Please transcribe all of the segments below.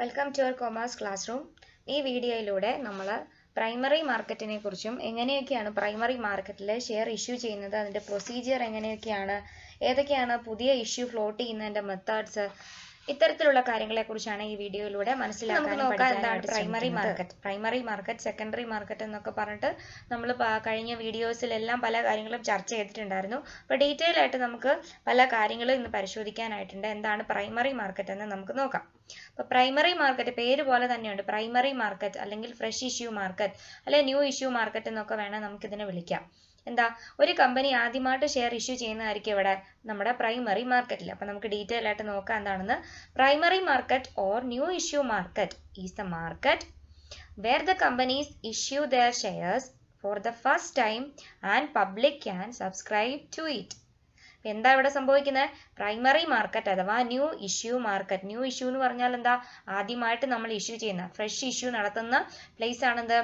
Welcome to our commerce classroom. ഈ വീഡിയോയിലൂടെ നമ്മൾ പ്രൈമറി മാർക്കറ്റിനെ കുറിച്ചും എങ്ങനെയൊക്കെയാണ് പ്രൈമറി മാർക്കറ്റിൽ ഷെയർ ഇഷ്യൂ ചെയ്യുന്നത്, അതിൻ്റെ പ്രൊസീജിയർ എങ്ങനെയൊക്കെയാണ്, ഏതൊക്കെയാണ് പുതിയ ഇഷ്യൂ ഫ്ലോട്ട് ചെയ്യുന്നതിൻ്റെ മെത്തേഡ്സ്, ഇത്തരത്തിലുള്ള കാര്യങ്ങളെക്കുറിച്ചാണ് ഈ വീഡിയോയിലൂടെ മനസ്സിലാക്കാനും പഠിക്കാനായിട്ട് ശ്രമിക്കുന്നത്. പ്രൈമറി മാർക്കറ്റ്, സെക്കൻഡറി മാർക്കറ്റ് എന്നൊക്കെ പറഞ്ഞിട്ട് നമ്മൾ കഴിഞ്ഞ വീഡിയോസിലെല്ലാം പല കാര്യങ്ങളും ചർച്ച ചെയ്തിട്ടുണ്ടായിരുന്നു. അപ്പോൾ ഡീറ്റെയിൽ ആയിട്ട് നമുക്ക് പല കാര്യങ്ങളും ഇന്ന് പരിശോധിക്കാനായിട്ടുണ്ട്. എന്താണ് പ്രൈമറി മാർക്കറ്റ് എന്ന് നമുക്ക് നോക്കാം. അപ്പോൾ പ്രൈമറി മാർക്കറ്റ് പേര് പോലെ തന്നെയുണ്ട്. പ്രൈമറി മാർക്കറ്റ് അല്ലെങ്കിൽ ഫ്രഷ് ഇഷ്യൂ മാർക്കറ്റ് അല്ലെങ്കിൽ ന്യൂ ഇഷ്യൂ മാർക്കറ്റ് എന്നൊക്കെ വേണം നമുക്കിതിനെ വിളിക്കാം. എന്താ, ഒരു കമ്പനി ആദ്യമായിട്ട് ഷെയർ ഇഷ്യൂ ചെയ്യുന്നതായിരിക്കും ഇവിടെ നമ്മുടെ പ്രൈമറി മാർക്കറ്റിൽ. അപ്പം നമുക്ക് ഡീറ്റെയിൽ ആയിട്ട് നോക്കാം എന്താണെന്ന്. Primary market or new issue market is the market where the companies issue their shares for the first time and public can subscribe to it. എന്താ ഇവിടെ സംഭവിക്കുന്നത്? പ്രൈമറി മാർക്കറ്റ് അഥവാ new issue market. New issue എന്ന് പറഞ്ഞാൽ എന്താ, ആദ്യമായിട്ട് നമ്മൾ issue ചെയ്യുന്ന ഫ്രഷ് ഇഷ്യൂ നടത്തുന്ന പ്ലേസ് ആണെന്ത്,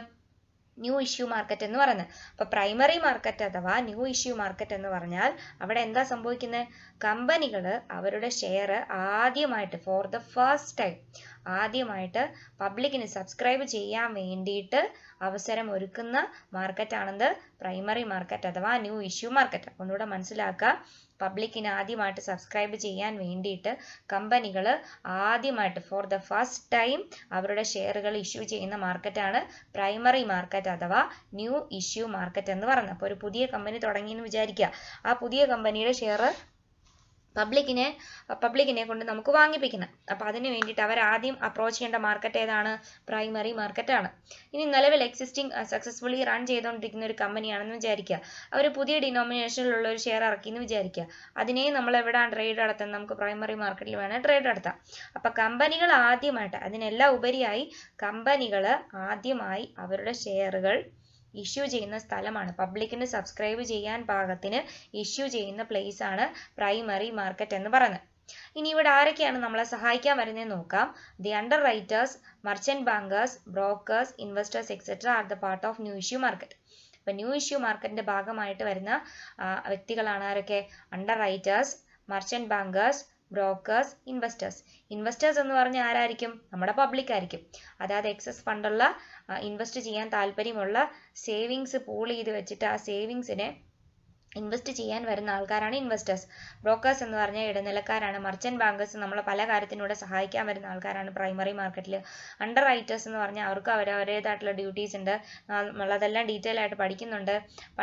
ന്യൂ ഇഷ്യൂ മാർക്കറ്റ് എന്ന് പറയുന്നത്. അപ്പോൾ പ്രൈമറി മാർക്കറ്റ് അഥവാ ന്യൂ ഇഷ്യൂ മാർക്കറ്റ് എന്ന് പറഞ്ഞാൽ അവിടെ എന്താ സംഭവിക്കുന്നത്? കമ്പനികൾ അവരുടെ ഷെയർ ആദ്യമായിട്ട് ഫോർ ദ ഫസ്റ്റ് ടൈം ആദ്യമായിട്ട് പബ്ലിക്കിന് സബ്സ്ക്രൈബ് ചെയ്യാൻ വേണ്ടിയിട്ട് അവസരം ഒരുക്കുന്ന മാർക്കറ്റാണെന്ത്, പ്രൈമറി മാർക്കറ്റ് അഥവാ ന്യൂ ഇഷ്യൂ മാർക്കറ്റ്. ഒന്നുകൂടെ മനസ്സിലാക്കുക, പബ്ലിക്കിന് ആദ്യമായിട്ട് സബ്സ്ക്രൈബ് ചെയ്യാൻ വേണ്ടിയിട്ട് കമ്പനികൾ ആദ്യമായിട്ട് ഫോർ ദ ഫസ്റ്റ് ടൈം അവരുടെ ഷെയറുകൾ ഇഷ്യൂ ചെയ്യുന്ന മാർക്കറ്റാണ് പ്രൈമറി മാർക്കറ്റ് അഥവാ ന്യൂ ഇഷ്യൂ മാർക്കറ്റ് എന്ന് പറയുന്നത്. അപ്പോൾ ഒരു പുതിയ കമ്പനി തുടങ്ങിയെന്ന് വിചാരിക്കുക. ആ പുതിയ കമ്പനിയുടെ ഷെയർ പബ്ലിക്കിനെ കൊണ്ട് നമുക്ക് വാങ്ങിപ്പിക്കണം. അപ്പോൾ അതിന് വേണ്ടിയിട്ട് അവർ ആദ്യം അപ്രോച്ച് ചെയ്യേണ്ട മാർക്കറ്റ് ഏതാണ്? പ്രൈമറി മാർക്കറ്റ് ആണ്. ഇനി നിലവിൽ സക്സസ്ഫുള്ളി റൺ ചെയ്തുകൊണ്ടിരിക്കുന്ന ഒരു കമ്പനിയാണെന്ന് വിചാരിക്കുക. അവർ പുതിയ ഡിനോമിനേഷനിലുള്ള ഒരു ഷെയർ ഇറക്കിയെന്ന് വിചാരിക്കുക. അതിനെയും നമ്മൾ എവിടെയാണ് ട്രേഡ് നടത്തുന്നത്? നമുക്ക് പ്രൈമറി മാർക്കറ്റിൽ വേണം ട്രേഡ് നടത്താം. അപ്പോൾ കമ്പനികൾ ആദ്യമായിട്ട്, അതിനെല്ലാം ഉപരിയായി കമ്പനികൾ ആദ്യമായി അവരുടെ ഷെയറുകൾ ഇഷ്യൂ ചെയ്യുന്ന സ്ഥലമാണ്, പബ്ലിക്കിന് സബ്സ്ക്രൈബ് ചെയ്യാൻ പാകത്തിന് ഇഷ്യൂ ചെയ്യുന്ന പ്ലേസ് ആണ് പ്രൈമറി മാർക്കറ്റ് എന്ന് പറയുന്നത്. ഇനി ഇവിടെ ആരൊക്കെയാണ് നമ്മളെ സഹായിക്കാൻ വരുന്നതെന്ന് നോക്കാം. The under writers, merchant bankers, brokers, investors etcetera are the part of new issue market. അപ്പോൾ ന്യൂ ഇഷ്യൂ മാർക്കറ്റിന്റെ ഭാഗമായിട്ട് വരുന്ന വ്യക്തികളാണ് ആരൊക്കെ? Under writers, merchant bankers, brokers, investors. Investors എന്ന് പറഞ്ഞാൽ ആരായിരിക്കും? നമ്മുടെ പബ്ലിക് ആയിരിക്കും. അതായത് എക്സസ് ഫണ്ടുള്ള ഇൻവെസ്റ്റ് ചെയ്യാൻ താല്പര്യമുള്ള സേവിങ്സ് പൂൾ ചെയ്ത് വെച്ചിട്ട് ആ സേവിങ്സിനെ ഇൻവെസ്റ്റ് ചെയ്യാൻ വരുന്ന ആൾക്കാരാണ് ഇൻവെസ്റ്റേഴ്സ്. ബ്രോക്കേഴ്സ് എന്ന് പറഞ്ഞാൽ ഇടനിലക്കാരാണ്. മർച്ചന്റ് ബാങ്കേഴ്സ് നമ്മളെ പല കാര്യത്തിലൂടെ സഹായിക്കാൻ വരുന്ന ആൾക്കാരാണ് പ്രൈമറി മാർക്കറ്റിൽ. അണ്ടർ റൈറ്റേഴ്സ് എന്ന് പറഞ്ഞാൽ അവർക്ക് അവരവരുടേതായിട്ടുള്ള ഡ്യൂട്ടീസ് ഉണ്ട്, നമ്മളതെല്ലാം ഡീറ്റെയിൽ ആയിട്ട് പഠിക്കുന്നുണ്ട്.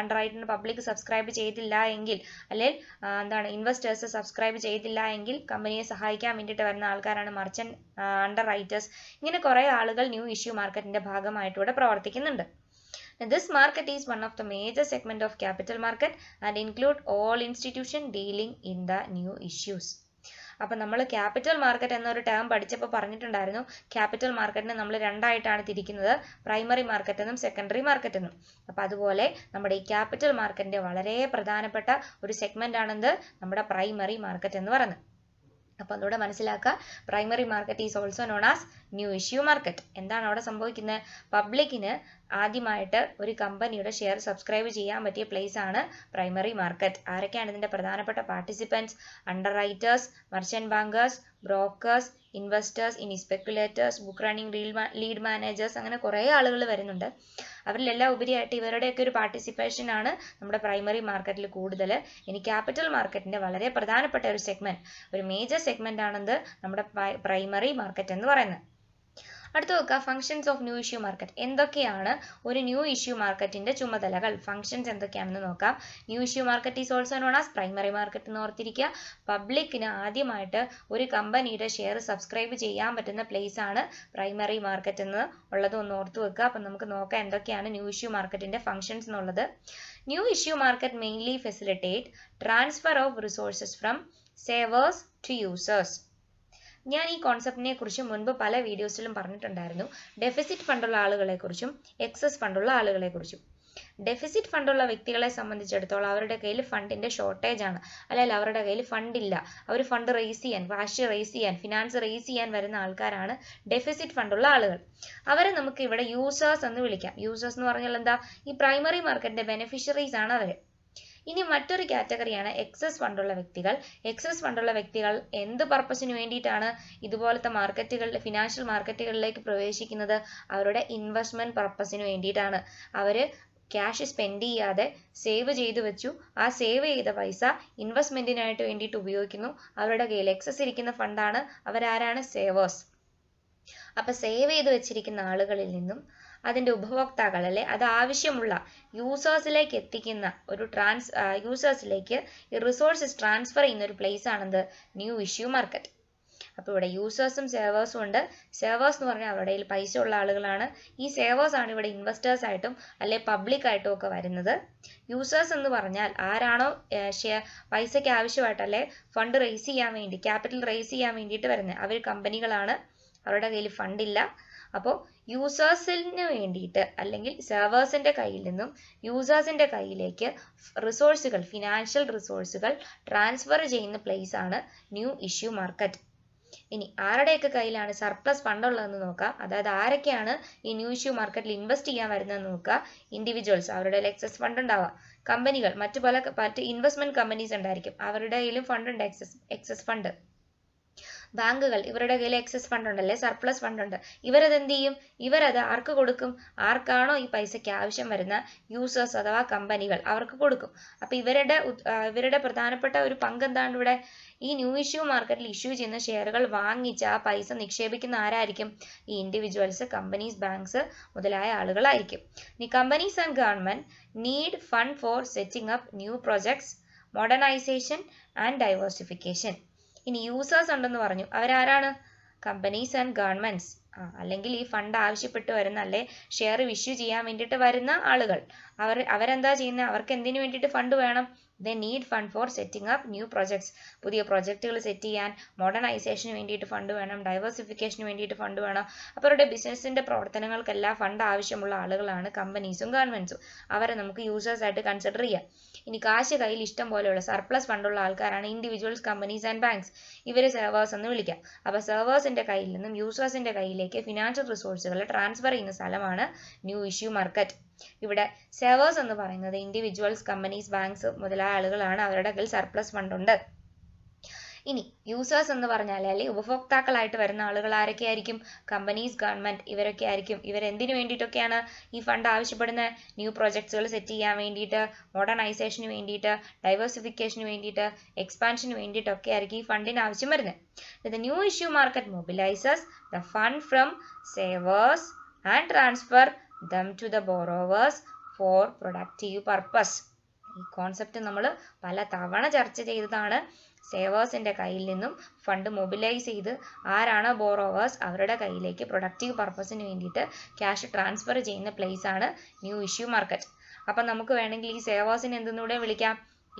അണ്ടർ റൈറ്റിന് പബ്ലിക് സബ്സ്ക്രൈബ് ചെയ്തില്ല എങ്കിൽ, അല്ലെങ്കിൽ ഇൻവെസ്റ്റേഴ്സ് സബ്സ്ക്രൈബ് ചെയ്തില്ല എങ്കിൽ കമ്പനിയെ സഹായിക്കാൻ വേണ്ടിയിട്ട് വരുന്ന ആൾക്കാരാണ് മർച്ചന്റ് അണ്ടർ റൈറ്റേഴ്സ്. ഇങ്ങനെ കുറേ ആളുകൾ ന്യൂ ഇഷ്യൂ മാർക്കറ്റിന്റെ ഭാഗമായിട്ടൂടെ പ്രവർത്തിക്കുന്നുണ്ട്. Now, this market is one of the major segment of capital market and include all institution dealing in the new issues. അപ്പം നമ്മൾ ക്യാപിറ്റൽ മാർക്കറ്റ് എന്നൊരു ടേം പഠിച്ചപ്പോൾ പറഞ്ഞിട്ടുണ്ടായിരുന്നു, ക്യാപിറ്റൽ മാർക്കറ്റിനെ നമ്മൾ രണ്ടായിട്ടാണ് തിരിക്കുന്നത്, പ്രൈമറി മാർക്കറ്റ് എന്നും സെക്കൻഡറി മാർക്കറ്റ് എന്നും. അപ്പം അതുപോലെ നമ്മുടെ ഈ ക്യാപിറ്റൽ മാർക്കറ്റിന്റെ വളരെ പ്രധാനപ്പെട്ട ഒരു സെഗ്മെന്റ് ആണെന്ത്, നമ്മുടെ പ്രൈമറി മാർക്കറ്റ് എന്ന് പറയുന്നത്. അപ്പോൾ അതുകൂടെ മനസ്സിലാക്കുക, primary market is also known as new issue market. എന്താണ് അവിടെ സംഭവിക്കുന്നത്? പബ്ലിക്കിന് ആദ്യമായിട്ട് ഒരു കമ്പനിയുടെ ഷെയർ സബ്സ്ക്രൈബ് ചെയ്യാൻ പറ്റിയ പ്ലേസ് ആണ് പ്രൈമറി മാർക്കറ്റ്. ആരൊക്കെയാണ് ഇതിന്റെ പ്രധാനപ്പെട്ട participants? Underwriters, merchant bankers, brokers, investors, ഇനി speculators, book running lead managers, അങ്ങനെ കുറേ ആളുകൾ വരുന്നുണ്ട്. അവരിലെല്ലാം ഉപരിയായിട്ട് ഇവരുടെയൊക്കെ ഒരു പാർട്ടിസിപ്പേഷൻ ആണ് നമ്മുടെ പ്രൈമറി മാർക്കറ്റിൽ കൂടുതൽ. ഇനി ക്യാപിറ്റൽ മാർക്കറ്റിന്റെ വളരെ പ്രധാനപ്പെട്ട ഒരു സെഗ്മെന്റ്, ഒരു മേജർ സെഗ്മെന്റ് ആണെന്ത്, നമ്മുടെ പ്രൈമറി മാർക്കറ്റ് എന്ന് പറയുന്നത്. അടുത്ത നോക്കുക, functions of new issue market. എന്തൊക്കെയാണ് ഒരു ന്യൂ ഇഷ്യൂ മാർക്കറ്റിന്റെ ചുമതലകൾ, ഫങ്ഷൻസ് എന്തൊക്കെയാണെന്ന് നോക്കാം. New issue market is also known as primary market എന്ന് ഓർത്തിരിക്കുക. പബ്ലിക്കിന് ആദ്യമായിട്ട് ഒരു കമ്പനിയുടെ ഷെയർ സബ്സ്ക്രൈബ് ചെയ്യാൻ പറ്റുന്ന പ്ലേസ് ആണ് പ്രൈമറി മാർക്കറ്റ് എന്ന് ഉള്ളത് ഒന്ന് ഓർത്തു വെക്കുക. അപ്പം നമുക്ക് നോക്കാം എന്തൊക്കെയാണ് ന്യൂ ഇഷ്യൂ മാർക്കറ്റിന്റെ ഫങ്ഷൻസ് എന്നുള്ളത്. New issue market mainly facilitate transfer of resources from savers to users. ഞാൻ ഈ കോൺസെപ്റ്റിനെ കുറിച്ച് മുൻപ് പല വീഡിയോസിലും പറഞ്ഞിട്ടുണ്ടായിരുന്നു. ഡെഫിസിറ്റ് ഫണ്ടുള്ള ആളുകളെ കുറിച്ചും എക്സസ് ഫണ്ടുള്ള ആളുകളെ കുറിച്ചും. ഡെഫിസിറ്റ് ഫണ്ടുള്ള വ്യക്തികളെ സംബന്ധിച്ചിടത്തോളം അവരുടെ കയ്യിൽ ഫണ്ടിന്റെ ഷോർട്ടേജ് ആണ്, അല്ലെങ്കിൽ അവരുടെ കയ്യിൽ ഫണ്ടില്ല. അവർ ഫണ്ട് റേസ് ചെയ്യാൻ, കാശ് റേസ് ചെയ്യാൻ, ഫിനാൻസ് റേസ് ചെയ്യാൻ വരുന്ന ആൾക്കാരാണ് ഡെഫിസിറ്റ് ഫണ്ടുള്ള ആളുകൾ. അവരെ നമുക്ക് ഇവിടെ യൂസേഴ്സ് എന്ന് വിളിക്കാം. യൂസേഴ്സ് എന്ന് പറഞ്ഞാൽ എന്താ, ഈ പ്രൈമറി മാർക്കറ്റിന്റെ ബെനിഫിഷ്യറീസ് ആണ് അവർ. ഇനി മറ്റൊരു കാറ്റഗറിയാണ് എക്സസ് ഫണ്ടുള്ള വ്യക്തികൾ. എക്സസ് ഫണ്ടുള്ള വ്യക്തികൾ എന്ത് പർപ്പസിന് വേണ്ടിയിട്ടാണ് ഇതുപോലത്തെ മാർക്കറ്റുകളിൽ ഫിനാൻഷ്യൽ മാർക്കറ്റുകളിലേക്ക് പ്രവേശിക്കുന്നത്? അവരുടെ ഇൻവെസ്റ്റ്മെന്റ് പർപ്പസിന് വേണ്ടിയിട്ടാണ്. അവര് ക്യാഷ് സ്പെൻഡ് ചെയ്യാതെ സേവ് ചെയ്തു വെച്ചു. ആ സേവ് ചെയ്ത പൈസ ഇൻവെസ്റ്റ്മെന്റിനായിട്ട് വേണ്ടിയിട്ട് ഉപയോഗിക്കുന്നു. അവരുടെ കയ്യിൽ എക്സസ് ഇരിക്കുന്ന ഫണ്ടാണ്. അവരാരാണ്? സേവേഴ്സ്. അപ്പൊ സേവ് ചെയ്ത് വെച്ചിരിക്കുന്ന ആളുകളിൽ നിന്നും അതിന്റെ ഉപഭോക്താക്കൾ അല്ലെ അത് ആവശ്യമുള്ള യൂസേഴ്സിലേക്ക് എത്തിക്കുന്ന ഒരു യൂസേഴ്സിലേക്ക് ഈ റിസോഴ്സസ് ട്രാൻസ്ഫർ ചെയ്യുന്ന ഒരു പ്ലേസ് ആണെന്ത്? New issue market. അപ്പോൾ ഇവിടെ യൂസേഴ്സും സേവേഴ്സും ഉണ്ട്. സേവേഴ്സ് എന്ന് പറഞ്ഞാൽ അവരുടെ കയ്യിൽ പൈസ ഉള്ള ആളുകളാണ്. ഈ സേവേഴ്സ് ആണ് ഇവിടെ ഇൻവെസ്റ്റേഴ്സ് ആയിട്ടും അല്ലെ പബ്ലിക് ആയിട്ടും ഒക്കെ വരുന്നത്. യൂസേഴ്സ് എന്ന് പറഞ്ഞാൽ ആരാണോ പൈസയ്ക്ക് ആവശ്യമായിട്ട് അല്ലെ ഫണ്ട് റേസ് ചെയ്യാൻ വേണ്ടി ക്യാപിറ്റൽ റേസ് ചെയ്യാൻ വേണ്ടിയിട്ട് വരുന്നത്, അവർ കമ്പനികളാണ്. അവരുടെ കയ്യിൽ ഫണ്ടില്ല. അപ്പോൾ യൂസേഴ്സിന് വേണ്ടിയിട്ട് അല്ലെങ്കിൽ സെർവേഴ്സിന്റെ കയ്യിൽ നിന്നും യൂസേഴ്സിന്റെ കയ്യിലേക്ക് റിസോഴ്സുകൾ ഫിനാൻഷ്യൽ റിസോഴ്സുകൾ ട്രാൻസ്ഫർ ചെയ്യുന്ന പ്ലേസ് ആണ് ന്യൂ ഇഷ്യൂ മാർക്കറ്റ്. ഇനി ആരുടെയൊക്കെ കയ്യിലാണ് സർപ്ലസ് ഫണ്ട് ഉള്ളതെന്ന് നോക്കാം. അതായത് ആരൊക്കെയാണ് ഈ ന്യൂ ഇഷ്യൂ മാർക്കറ്റിൽ ഇൻവെസ്റ്റ് ചെയ്യാൻ വരുന്നതെന്ന് നോക്കുക. ഇൻഡിവിജ്വൽസ്, അവരുടെ എക്സസ് ഫണ്ട് ഉണ്ടാവാം. കമ്പനികൾ, മറ്റ് ഇൻവെസ്റ്റ്മെന്റ് കമ്പനീസ് ഉണ്ടായിരിക്കും, അവരുടെ കയ്യിലും ഫണ്ട് ഉണ്ട്, എക്സസ് ഫണ്ട്. ബാങ്കുകൾ, ഇവരുടെ കയ്യിൽ എക്സസ് ഫണ്ട് ഉണ്ടല്ലേ, സർപ്ലസ് ഫണ്ട് ഉണ്ട്. ഇവരത് എന്ത് ചെയ്യും? ഇവരത് ആർക്ക് കൊടുക്കും? ആർക്കാണോ ഈ പൈസയ്ക്ക് ആവശ്യം വരുന്ന യൂസേഴ്സ് അഥവാ കമ്പനികൾ, അവർക്ക് കൊടുക്കും. അപ്പൊ ഇവരുടെ പ്രധാനപ്പെട്ട ഒരു പങ്ക് എന്താണ് ഇവിടെ? ഈ ന്യൂ ഇഷ്യൂ മാർക്കറ്റിൽ ഇഷ്യൂ ചെയ്യുന്ന ഷെയറുകൾ വാങ്ങിച്ച് ആ പൈസ നിക്ഷേപിക്കുന്ന ആരായിരിക്കും? ഈ ഇൻഡിവിജ്വൽസ്, കമ്പനീസ്, ബാങ്ക്സ് മുതലായ ആളുകളായിരിക്കും. ഇനി companies and government need fund for setting up new projects, modernisation and diversification. ഇനി യൂസേഴ്സ് ഉണ്ടെന്ന് പറഞ്ഞു. അവരാരാണ്? Companies and governments. അല്ലെങ്കിൽ ഈ ഫണ്ട് ആവശ്യപ്പെട്ട് വരുന്ന അല്ലെ ഷെയർ ഇഷ്യൂ ചെയ്യാൻ വേണ്ടിയിട്ട് വരുന്ന ആളുകൾ. അവരെന്താ ചെയ്യുന്നത്? അവർക്ക് എന്തിനു വേണ്ടിയിട്ട് ഫണ്ട് വേണം? They need fund for setting up new projects. പുതിയ പ്രൊജക്റ്റുകൾ സെറ്റ് ചെയ്യാൻ, മോഡേണൈസേഷന് വേണ്ടിയിട്ട് ഫണ്ട് വേണം, ഡൈവേഴ്സിഫിക്കേഷന് വേണ്ടിയിട്ട് ഫണ്ട് വേണം. അപ്പോൾ അവരുടെ ബിസിനസിന്റെ പ്രവർത്തനങ്ങൾക്കെല്ലാം ഫണ്ട് ആവശ്യമുള്ള ആളുകളാണ് കമ്പനീസും ഗവൺമെന്റ്സും. അവരെ നമുക്ക് യൂസേഴ്സ് ആയിട്ട് കൺസിഡർ ചെയ്യാം. ഇനി കാശ് കയ്യിൽ ഇഷ്ടം പോലെയുള്ള സർപ്ലസ് ഫണ്ടുള്ള ആൾക്കാരാണ് ഇൻഡിവിജ്വൽസ്, കമ്പനീസ് ആൻഡ് ബാങ്ക്സ്. ഇവരെ സെർവേഴ്സ് എന്ന് വിളിക്കാം. അപ്പൊ സെർവേഴ്സിന്റെ കയ്യിൽ നിന്നും യൂസേഴ്സിന്റെ കയ്യിലേക്ക് ഫിനാൻഷ്യൽ റിസോഴ്സുകൾ ട്രാൻസ്ഫർ ചെയ്യുന്ന സ്ഥലമാണ് ന്യൂ ഇഷ്യൂ മാർക്കറ്റ്. ഇവിടെ സെർവേഴ്സ് എന്ന് പറയുന്നത് ഇൻഡിവിജ്വൽസ്, കമ്പനീസ്, ബാങ്ക്സ് മുതലായ ആളുകളാണ്. അവരുടെ കയ്യിൽ സർപ്ലസ് ഫണ്ട് ഉണ്ട്. ഇനി യൂസേഴ്സ് എന്ന് പറഞ്ഞാൽ അല്ലെങ്കിൽ ഉപഭോക്താക്കളായിട്ട് വരുന്ന ആളുകൾ ആരൊക്കെയായിരിക്കും? കമ്പനീസ്, ഗവൺമെന്റ്, ഇവരൊക്കെ ആയിരിക്കും. ഇവരെന്തിനു വേണ്ടിയിട്ടൊക്കെയാണ് ഈ ഫണ്ട് ആവശ്യപ്പെടുന്നത്? ന്യൂ പ്രൊജക്ട്സുകൾ സെറ്റ് ചെയ്യാൻ വേണ്ടിയിട്ട്, മോഡേണൈസേഷന് വേണ്ടിയിട്ട്, ഡൈവേഴ്സിഫിക്കേഷന് വേണ്ടിയിട്ട്, എക്സ്പാൻഷന് വേണ്ടിയിട്ടൊക്കെ ആയിരിക്കും ഈ ഫണ്ടിന് ആവശ്യം വരുന്നത്. The new issue market mobilizes the fund from savers and transfer them to the borrowers for productive purpose. ഈ കോൺസെപ്റ്റ് നമ്മൾ പല തവണ ചർച്ച ചെയ്തതാണ്. സേവേഴ്സിന്റെ കയ്യിൽ നിന്നും ഫണ്ട് മൊബിലൈസ് ചെയ്ത് ആരാണ് ബോറോവേഴ്സ് അവരുടെ കയ്യിലേക്ക് പ്രൊഡക്റ്റീവ് പർപ്പസിന് വേണ്ടിയിട്ട് ക്യാഷ് ട്രാൻസ്ഫർ ചെയ്യുന്ന പ്ലേസ് ആണ് ന്യൂ ഇഷ്യൂ മാർക്കറ്റ്. അപ്പം നമുക്ക് വേണമെങ്കിൽ ഈ സേവേഴ്സിനെ എന്തെന്നൂടെ വിളിക്കാം?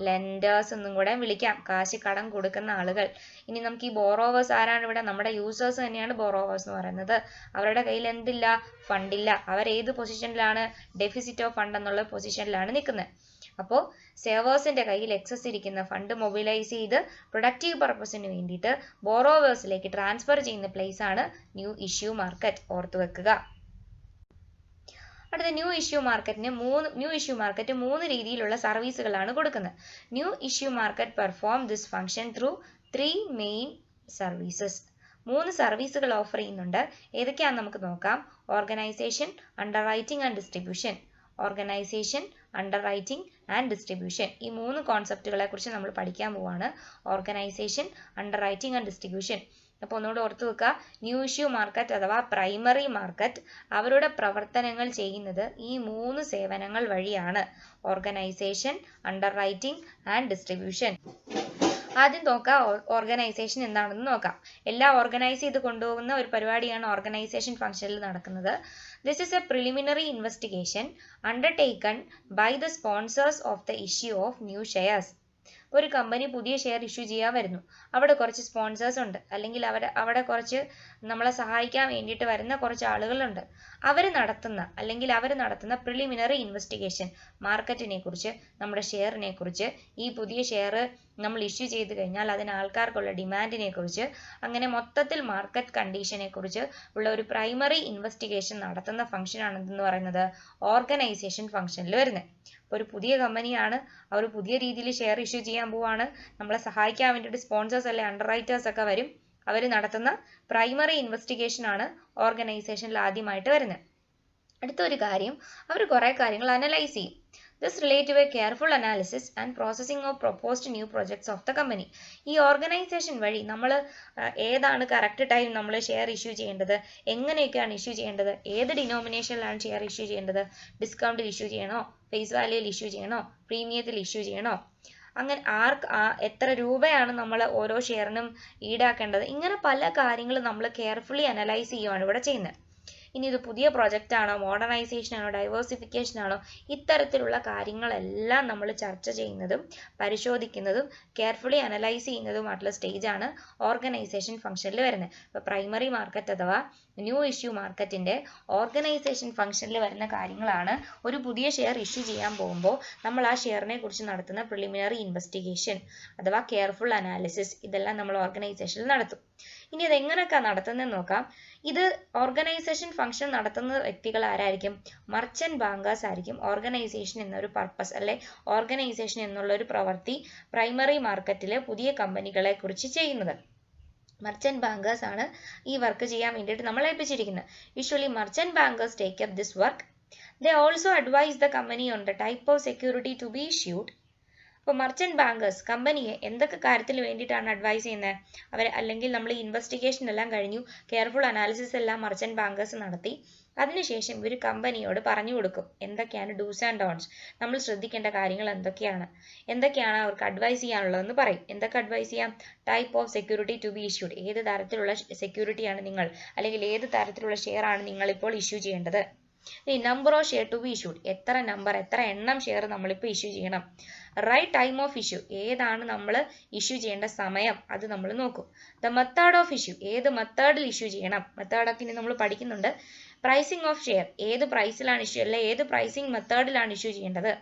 ലെൻഡേഴ്സ് എന്നും കൂടെ വിളിക്കാം. കാശ് കടം കൊടുക്കുന്ന ആളുകൾ. ഇനി നമുക്ക് ഈ ബോറോവേഴ്സ് ആരാണ് ഇവിടെ? നമ്മുടെ യൂസേഴ്സ് തന്നെയാണ് ബോറോവേഴ്സ് എന്ന് പറയുന്നത്. അവരുടെ കയ്യിൽ എന്തില്ല? ഫണ്ടില്ല. അവർ ഏത് പൊസിഷനിലാണ്? ഡെഫിസിറ്റ് ഓഫ് ഫണ്ട് എന്നുള്ള പൊസിഷനിലാണ് നിൽക്കുന്നത്. അപ്പോൾ സേവേഴ്സിന്റെ കയ്യിൽ എക്സസ് ഇരിക്കുന്ന ഫണ്ട് മൊബിലൈസ് ചെയ്ത് പ്രൊഡക്റ്റീവ് പർപ്പസിന് വേണ്ടിയിട്ട് ബോറോവേഴ്സിലേക്ക് ട്രാൻസ്ഫർ ചെയ്യുന്ന പ്ലേസ് ആണ് ന്യൂ ഇഷ്യൂ മാർക്കറ്റ്. ഓർത്തു വെക്കുക. അടുത്ത ന്യൂ ഇഷ്യൂ മാർക്കറ്റ് മൂന്ന് രീതിയിലുള്ള സർവീസുകളാണ് കൊടുക്കുന്നത്. New issue market perform this function through 3 main services. 3 സർവീസുകൾ ഓഫർ ചെയ്യുന്നുണ്ട്. ഏതൊക്കെയാണെന്ന് നമുക്ക് നോക്കാം. Organisation, underwriting and distribution. Organisation, underwriting and distribution. ഈ 3 കോൺസെപ്റ്റുകളെ കുറിച്ച് നമ്മൾ പഠിക്കാൻ പോവാണ്. Organisation, underwriting and distribution. അപ്പോൾ ഒന്നുകൂടെ ഓർത്തു വെക്കുക. ന്യൂ ഇഷ്യൂ മാർക്കറ്റ് അഥവാ പ്രൈമറി മാർക്കറ്റ് അവരുടെ പ്രവർത്തനങ്ങൾ ചെയ്യുന്നത് ഈ 3 സേവനങ്ങൾ വഴിയാണ്. Organisation, underwriting and distribution. ആദ്യം നോക്കാം ഓർഗനൈസേഷൻ എന്താണെന്ന് നോക്കാം. എല്ലാം ഓർഗനൈസ് ചെയ്ത് കൊണ്ടുപോകുന്ന ഒരു പരിപാടിയാണ് ഓർഗനൈസേഷൻ ഫംഗ്ഷനിൽ നടക്കുന്നത്. This is a preliminary investigation undertaken by the sponsors of the issue of new shares. ഒരു കമ്പനി പുതിയ ഷെയർ ഇഷ്യൂ ചെയ്യാൻ വരുന്നു. അവിടെ കുറച്ച് സ്പോൺസേഴ്സ് ഉണ്ട്, അല്ലെങ്കിൽ അവിടെ കുറച്ച് നമ്മളെ സഹായിക്കാൻ വേണ്ടിയിട്ട് വരുന്ന കുറച്ച് ആളുകളുണ്ട്. അവർ നടത്തുന്ന പ്രിലിമിനറി ഇൻവെസ്റ്റിഗേഷൻ മാർക്കറ്റിനെ കുറിച്ച്, നമ്മുടെ ഷെയറിനെ കുറിച്ച്, ഈ പുതിയ ഷെയർ നമ്മൾ ഇഷ്യൂ ചെയ്ത് കഴിഞ്ഞാൽ അതിന് ആൾക്കാർക്കുള്ള ഡിമാൻഡിനെ കുറിച്ച്, അങ്ങനെ മൊത്തത്തിൽ മാർക്കറ്റ് കണ്ടീഷനെ കുറിച്ച് ഉള്ള ഒരു പ്രൈമറി ഇൻവെസ്റ്റിഗേഷൻ നടത്തുന്ന ഫംഗ്ഷനാണ് എന്തെന്ന് പറയുന്നത്, ഓർഗനൈസേഷൻ ഫംഗ്ഷനിൽ വരുന്നത്. അപ്പോൾ ഒരു പുതിയ കമ്പനിയാണ്, അവർ പുതിയ രീതിയിൽ ഷെയർ ഇഷ്യൂ ചെയ്യാൻ പോവാണ്. നമ്മളെ സഹായിക്കാൻ വേണ്ടിയിട്ട് സ്പോൺസേഴ്സ് അല്ലെ അണ്ടർ റൈറ്റേഴ്സ് ഒക്കെ വരും. അവർ നടത്തുന്ന പ്രൈമറി ഇൻവെസ്റ്റിഗേഷൻ ആണ് ഓർഗനൈസേഷനിൽ ആദ്യമായിട്ട് വരുന്നത്. അടുത്തൊരു കാര്യം, അവർ കുറേ കാര്യങ്ങൾ അനലൈസ് ചെയ്യും. This relate to a careful analysis and processing of proposed new projects of the company. ഈ ഓർഗനൈസേഷൻ വഴി നമ്മൾ ഏതാണ് കറക്റ്റ് ടൈം നമ്മൾ ഷെയർ ഇഷ്യൂ ചെയ്യേണ്ടത്, എങ്ങനെയൊക്കെയാണ് ഇഷ്യൂ ചെയ്യേണ്ടത്, ഏത് ഡിനോമിനേഷനിലാണ് ഷെയർ ഇഷ്യൂ ചെയ്യേണ്ടത്, ഡിസ്കൗണ്ടിൽ ഇഷ്യൂ ചെയ്യണോ, ഫേസ് വാല്യൂയിൽ ഇഷ്യൂ ചെയ്യണോ, പ്രീമിയത്തിൽ ഇഷ്യൂ ചെയ്യണോ, അങ്ങനെ എത്ര രൂപയാണ് നമ്മൾ ഓരോ ഷെയറിനും ഈടാക്കേണ്ടത്, ഇങ്ങനെ പല കാര്യങ്ങളും നമ്മൾ കെയർഫുള്ളി അനലൈസ് ചെയ്യുകയാണ് ഇവിടെ ചെയ്യുന്നത്. ഇനി ഇത് പുതിയ പ്രൊജക്റ്റ് ആണോ, മോഡേണൈസേഷൻ ആണോ, ഡൈവേഴ്സിഫിക്കേഷൻ ആണോ, ഇത്തരത്തിലുള്ള കാര്യങ്ങളെല്ലാം നമ്മൾ ചർച്ച ചെയ്യുന്നതും പരിശോധിക്കുന്നതും കെയർഫുള്ളി അനലൈസ് ചെയ്യുന്നതുമായിട്ടുള്ള സ്റ്റേജാണ് ഓർഗനൈസേഷൻ ഫംഗ്ഷനിൽ വരുന്നത്. ഇപ്പോൾ പ്രൈമറി മാർക്കറ്റ് അഥവാ ന്യൂ ഇഷ്യൂ മാർക്കറ്റിന്റെ ഓർഗനൈസേഷൻ ഫംഗ്ഷനിൽ വരുന്ന കാര്യങ്ങളാണ് ഒരു പുതിയ ഷെയർ ഇഷ്യൂ ചെയ്യാൻ പോകുമ്പോൾ നമ്മൾ ആ ഷെയറിനെ കുറിച്ച് നടത്തുന്ന പ്രിലിമിനറി ഇൻവെസ്റ്റിഗേഷൻ അഥവാ കെയർഫുൾ അനാലിസിസ്. ഇതെല്ലാം നമ്മൾ ഓർഗനൈസേഷനിൽ നടത്തും. ഇനി ഇത് എങ്ങനെയൊക്കെയാണ് നടത്തുന്നതെന്ന് നോക്കാം. ഇത് ഓർഗനൈസേഷൻ ഫംഗ്ഷൻ നടത്തുന്ന വ്യക്തികൾ ആരായിരിക്കും? മർച്ചന്റ് ബാങ്കേഴ്സ് ആയിരിക്കും ഓർഗനൈസേഷൻ എന്നൊരു പർപ്പസ് അല്ലെ ഓർഗനൈസേഷൻ എന്നുള്ള ഒരു പ്രവൃത്തി പ്രൈമറി മാർക്കറ്റിലെ പുതിയ കമ്പനികളെ കുറിച്ച് ചെയ്യുന്നത്. മർച്ചന്റ് ബാങ്കേഴ്സ് ആണ് ഈ വർക്ക് ചെയ്യാൻ വേണ്ടിയിട്ട് നമ്മളെ ഏൽപ്പിച്ചിരിക്കുന്നത്. Usually merchant bankers take up this work. They also advise the company on the type of security to be issued. അപ്പോൾ മർച്ചന്റ് ബാങ്കേഴ്സ് കമ്പനിയെ എന്തൊക്കെ കാര്യത്തിന് വേണ്ടിയിട്ടാണ് അഡ്വൈസ് ചെയ്യുന്നത്? അല്ലെങ്കിൽ നമ്മൾ ഇൻവെസ്റ്റിഗേഷൻ എല്ലാം കഴിഞ്ഞു, കെയർഫുൾ അനാലിസിസ് എല്ലാം മർച്ചന്റ് ബാങ്കേഴ്സ് നടത്തി. അതിനുശേഷം ഇവർ കമ്പനിയോട് പറഞ്ഞു കൊടുക്കും എന്തൊക്കെയാണ് ഡൂസ് ആൻഡ് ഡോൺസ്, നമ്മൾ ശ്രദ്ധിക്കേണ്ട കാര്യങ്ങൾ എന്തൊക്കെയാണ് അവർക്ക് അഡ്വൈസ് ചെയ്യാനുള്ളതെന്ന് പറയും. എന്തൊക്കെ അഡ്വൈസ് ചെയ്യാം? Type of security to be issued, ഏത് തരത്തിലുള്ള സെക്യൂരിറ്റിയാണ് നിങ്ങൾ, അല്ലെങ്കിൽ ഏത് തരത്തിലുള്ള ഷെയർ ആണ് നിങ്ങൾ ഇപ്പോൾ ഇഷ്യൂ ചെയ്യേണ്ടത്. Number of share to be issued, എത്ര എണ്ണം ഷെയർ നമ്മളിപ്പോൾ ഇഷ്യൂ ചെയ്യണം. റൈറ്റ് ടൈം ഓഫ് ഇഷ്യൂ, ഏതാണ് നമ്മൾ ഇഷ്യൂ ചെയ്യേണ്ട സമയം, അത് നമ്മൾ നോക്കും. ദ മെത്തേഡ് ഓഫ് ഇഷ്യൂ, ഏത് മെത്തേഡിൽ ഇഷ്യൂ ചെയ്യണം, മെത്തേഡൊക്കെ ഇനി നമ്മൾ പഠിക്കുന്നുണ്ട്. പ്രൈസിംഗ് ഓഫ് ഷെയർ, ഏത് പ്രൈസിലാണ് ഇഷ്യൂ ഏത് പ്രൈസിംഗ് മെത്തേഡിലാണ് ഇഷ്യൂ ചെയ്യേണ്ടത്.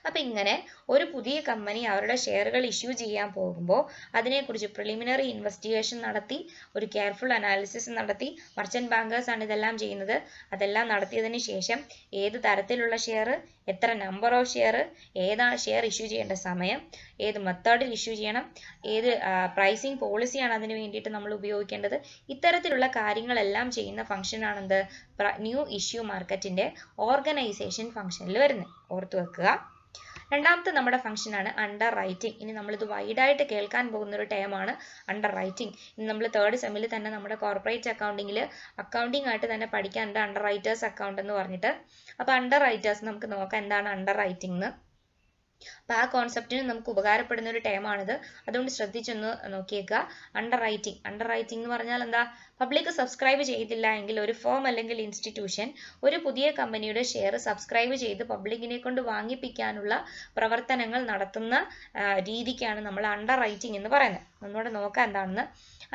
അപ്പം ഇങ്ങനെ ഒരു പുതിയ കമ്പനി അവരുടെ ഷെയറുകൾ ഇഷ്യൂ ചെയ്യാൻ പോകുമ്പോൾ അതിനെക്കുറിച്ച് പ്രിലിമിനറി ഇൻവെസ്റ്റിഗേഷൻ നടത്തി, ഒരു കെയർഫുൾ അനാലിസിസ് നടത്തി, മർച്ചന്റ് ബാങ്കേഴ്സ് ആണ് ഇതെല്ലാം ചെയ്യുന്നത്. അതെല്ലാം നടത്തിയതിന് ശേഷം ഏത് തരത്തിലുള്ള ഷെയർ, എത്ര നമ്പർ ഓഫ് ഷെയർ, ഏതാണ് ഷെയർ ഇഷ്യൂ ചെയ്യേണ്ട സമയം, ഏത് മെത്തേഡിൽ ഇഷ്യൂ ചെയ്യണം, ഏത് പ്രൈസിംഗ് പോളിസിയാണ് അതിന് വേണ്ടിയിട്ട് നമ്മൾ ഉപയോഗിക്കേണ്ടത്, ഇത്തരത്തിലുള്ള കാര്യങ്ങളെല്ലാം ചെയ്യുന്ന ഫംഗ്ഷനാണെന്ത്? ന്യൂ ഇഷ്യൂ മാർക്കറ്റിന്റെ ഓർഗനൈസേഷൻ ഫംഗ്ഷനിൽ വരുന്നത്. ഓർത്തു വെക്കുക. രണ്ടാമത്തെ നമ്മുടെ ഫംഗ്ഷനാണ് അണ്ടർ റൈറ്റിംഗ്. ഇനി നമ്മളിത് വൈഡായിട്ട് കേൾക്കാൻ പോകുന്ന ഒരു ടേമാണ് അണ്ടർ റൈറ്റിംഗ്. ഇനി നമ്മൾ തേർഡ് സെമ്മിൽ തന്നെ നമ്മുടെ കോർപ്പറേറ്റ് അക്കൗണ്ടിംഗ് ആയിട്ട് തന്നെ പഠിക്കാനുണ്ട് അണ്ടർ റൈറ്റേഴ്സ് അക്കൗണ്ട് എന്ന് പറഞ്ഞിട്ട്. അപ്പോൾ അണ്ടർ റൈറ്റേഴ്സ് നമുക്ക് നോക്കാം എന്താണ് അണ്ടർ റൈറ്റിംഗ് എന്ന്. അപ്പോൾ ആ കോൺസെപ്റ്റിന് നമുക്ക് ഉപകാരപ്പെടുന്ന ഒരു ടേമാണിത്, അതുകൊണ്ട് ശ്രദ്ധിച്ചൊന്ന് നോക്കിയേക്കുക. അണ്ടർ റൈറ്റിംഗ് എന്ന് പറഞ്ഞാൽ എന്താ? പബ്ലിക് സബ്സ്ക്രൈബ് ചെയ്തില്ല എങ്കിൽ ഒരു ഫേം അല്ലെങ്കിൽ ഇൻസ്റ്റിറ്റ്യൂഷൻ ഒരു പുതിയ കമ്പനിയുടെ ഷെയർ സബ്സ്ക്രൈബ് ചെയ്ത് പബ്ലിക്കിനെ കൊണ്ട് വാങ്ങിപ്പിക്കാനുള്ള പ്രവർത്തനങ്ങൾ നടത്തുന്ന രീതിക്കാണ് നമ്മൾ അണ്ടർ റൈറ്റിംഗ് എന്ന് പറയുന്നത്. ഒന്നുകൂടെ നോക്കാം എന്താണെന്ന്.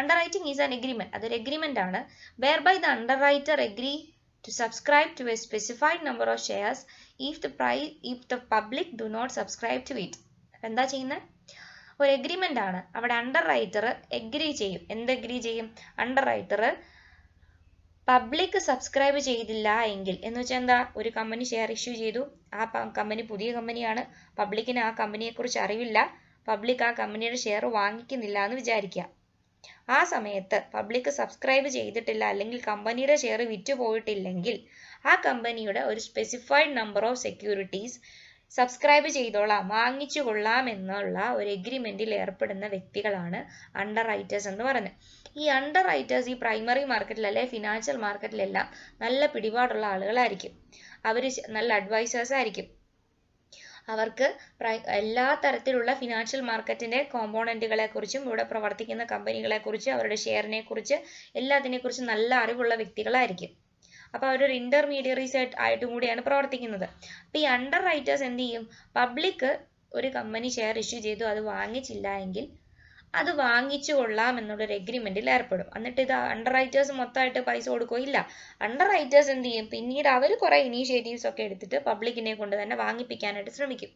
Underwriting is an agreement, അതൊരു എഗ്രിമെന്റ് ആണ്. Whereby the underwriter agree to subscribe to a specified number of shares if the public do not subscribe to it. എന്താ ചെയ്യുന്നത്? ഒരു എഗ്രിമെന്റ് ആണ്. അവിടെ അണ്ടർ റൈറ്റർ എഗ്രി ചെയ്യും. എന്ത് agree ചെയ്യും? അണ്ടർ റൈറ്റർ പബ്ലിക് സബ്സ്ക്രൈബ് ചെയ്തില്ല എങ്കിൽ, എന്ന് വെച്ചാൽ എന്താ? ഒരു കമ്പനി ഷെയർ ഇഷ്യൂ ചെയ്തു, ആ കമ്പനി പുതിയ കമ്പനിയാണ്, പബ്ലിക്കിന് ആ കമ്പനിയെ കുറിച്ച് അറിവില്ല, പബ്ലിക് ആ കമ്പനിയുടെ ഷെയർ വാങ്ങിക്കുന്നില്ല എന്ന് വിചാരിക്കുക. ആ സമയത്ത് പബ്ലിക് സബ്സ്ക്രൈബ് ചെയ്തിട്ടില്ല അല്ലെങ്കിൽ കമ്പനിയുടെ ഷെയർ വിറ്റുപോയിട്ടില്ലെങ്കിൽ ആ കമ്പനിയുടെ ഒരു specified number of securities subscribe ചെയ്തോളാം, വാങ്ങിച്ചു കൊള്ളാം എന്നുള്ള ഒരു എഗ്രിമെന്റിൽ ഏർപ്പെടുന്ന വ്യക്തികളാണ് അണ്ടർ റൈറ്റേഴ്സ് എന്ന് പറയുന്നത്. ഈ അണ്ടർ റൈറ്റേഴ്സ് ഈ പ്രൈമറി മാർക്കറ്റിൽ അല്ലെ ഫിനാൻഷ്യൽ മാർക്കറ്റിലെല്ലാം നല്ല പിടിപാടുള്ള ആളുകളായിരിക്കും. അവർ നല്ല അഡ്വൈസേഴ്സ് ആയിരിക്കും. അവർക്ക് എല്ലാ തരത്തിലുള്ള ഫിനാൻഷ്യൽ മാർക്കറ്റിന്റെ കോമ്പോണന്റുകളെ കുറിച്ചും ഇവിടെ പ്രവർത്തിക്കുന്ന കമ്പനികളെ കുറിച്ച് അവരുടെ ഷെയറിനെ കുറിച്ച് എല്ലാത്തിനെക്കുറിച്ചും നല്ല അറിവുള്ള വ്യക്തികളായിരിക്കും. അപ്പോൾ അവരൊരു ഇന്റർമീഡിയറീസ് ആയിട്ടും കൂടിയാണ് പ്രവർത്തിക്കുന്നത്. അപ്പോൾ ഈ അണ്ടർ റൈറ്റേഴ്സ് എന്ത് ചെയ്യും? പബ്ലിക് ഒരു കമ്പനി ഷെയർ ഇഷ്യൂ ചെയ്തു അത് വാങ്ങിച്ചില്ല എങ്കിൽ അത് വാങ്ങിച്ചു കൊള്ളാം എന്നുള്ളൊരു എഗ്രിമെന്റിൽ ഏർപ്പെടും. എന്നിട്ട് ഇത് അണ്ടർ റൈറ്റേഴ്സ് മൊത്തമായിട്ട് പൈസ കൊടുക്കുകയില്ല. അണ്ടർ റൈറ്റേഴ്സ് എന്ത് ചെയ്യും? പിന്നീട് അവർ കുറെ ഇനീഷ്യേറ്റീവ്സ് ഒക്കെ എടുത്തിട്ട് പബ്ലിക്കിനെ കൊണ്ട് തന്നെ വാങ്ങിപ്പിക്കാനായിട്ട് ശ്രമിക്കും.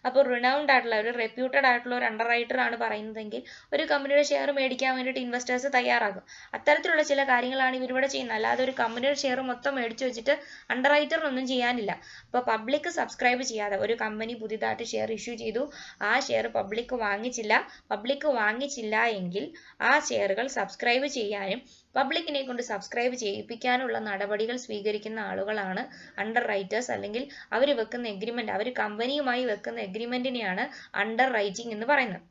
അപ്പോൾ റിനൗൺഡ് ആയിട്ടുള്ള ഒരു റെപ്യൂട്ടഡ് ആയിട്ടുള്ള ഒരു അണ്ടർ റൈറ്റർ ആണ് പറയുന്നതെങ്കിൽ ഒരു കമ്പനിയുടെ ഷെയർ മേടിക്കാൻ വേണ്ടിയിട്ട് ഇൻവെസ്റ്റേഴ്സ് തയ്യാറാകും. അത്തരത്തിലുള്ള ചില കാര്യങ്ങളാണ് ഇവരിവിടെ ചെയ്യുന്നത്. അല്ലാതെ ഒരു കമ്പനിയുടെ ഷെയർ മൊത്തം മേടിച്ചു വെച്ചിട്ട് അണ്ടർ റൈറ്ററിനൊന്നും ചെയ്യാനില്ല. അപ്പോൾ പബ്ലിക് സബ്സ്ക്രൈബ് ചെയ്യാതെ ഒരു കമ്പനി പുതിയതായിട്ട് ഷെയർ ഇഷ്യൂ ചെയ്തു, ആ ഷെയർ പബ്ലിക് വാങ്ങിച്ചില്ല എങ്കിൽ ആ ഷെയറുകൾ സബ്സ്ക്രൈബ് ചെയ്യാനും പബ്ലിക്കിനെ കൊണ്ട് സബ്സ്ക്രൈബ് ചെയ്യിപ്പിക്കാനുള്ള നടപടികൾ സ്വീകരിക്കുന്ന ആളുകളാണ് അണ്ടർ റൈറ്റേഴ്സ്. അല്ലെങ്കിൽ അവർ വെക്കുന്ന എഗ്രിമെന്റ്, അവർ കമ്പനിയുമായി വെക്കുന്ന എഗ്രിമെന്റിനെയാണ് അണ്ടർ റൈറ്റിംഗ് എന്ന് പറയുന്നത്.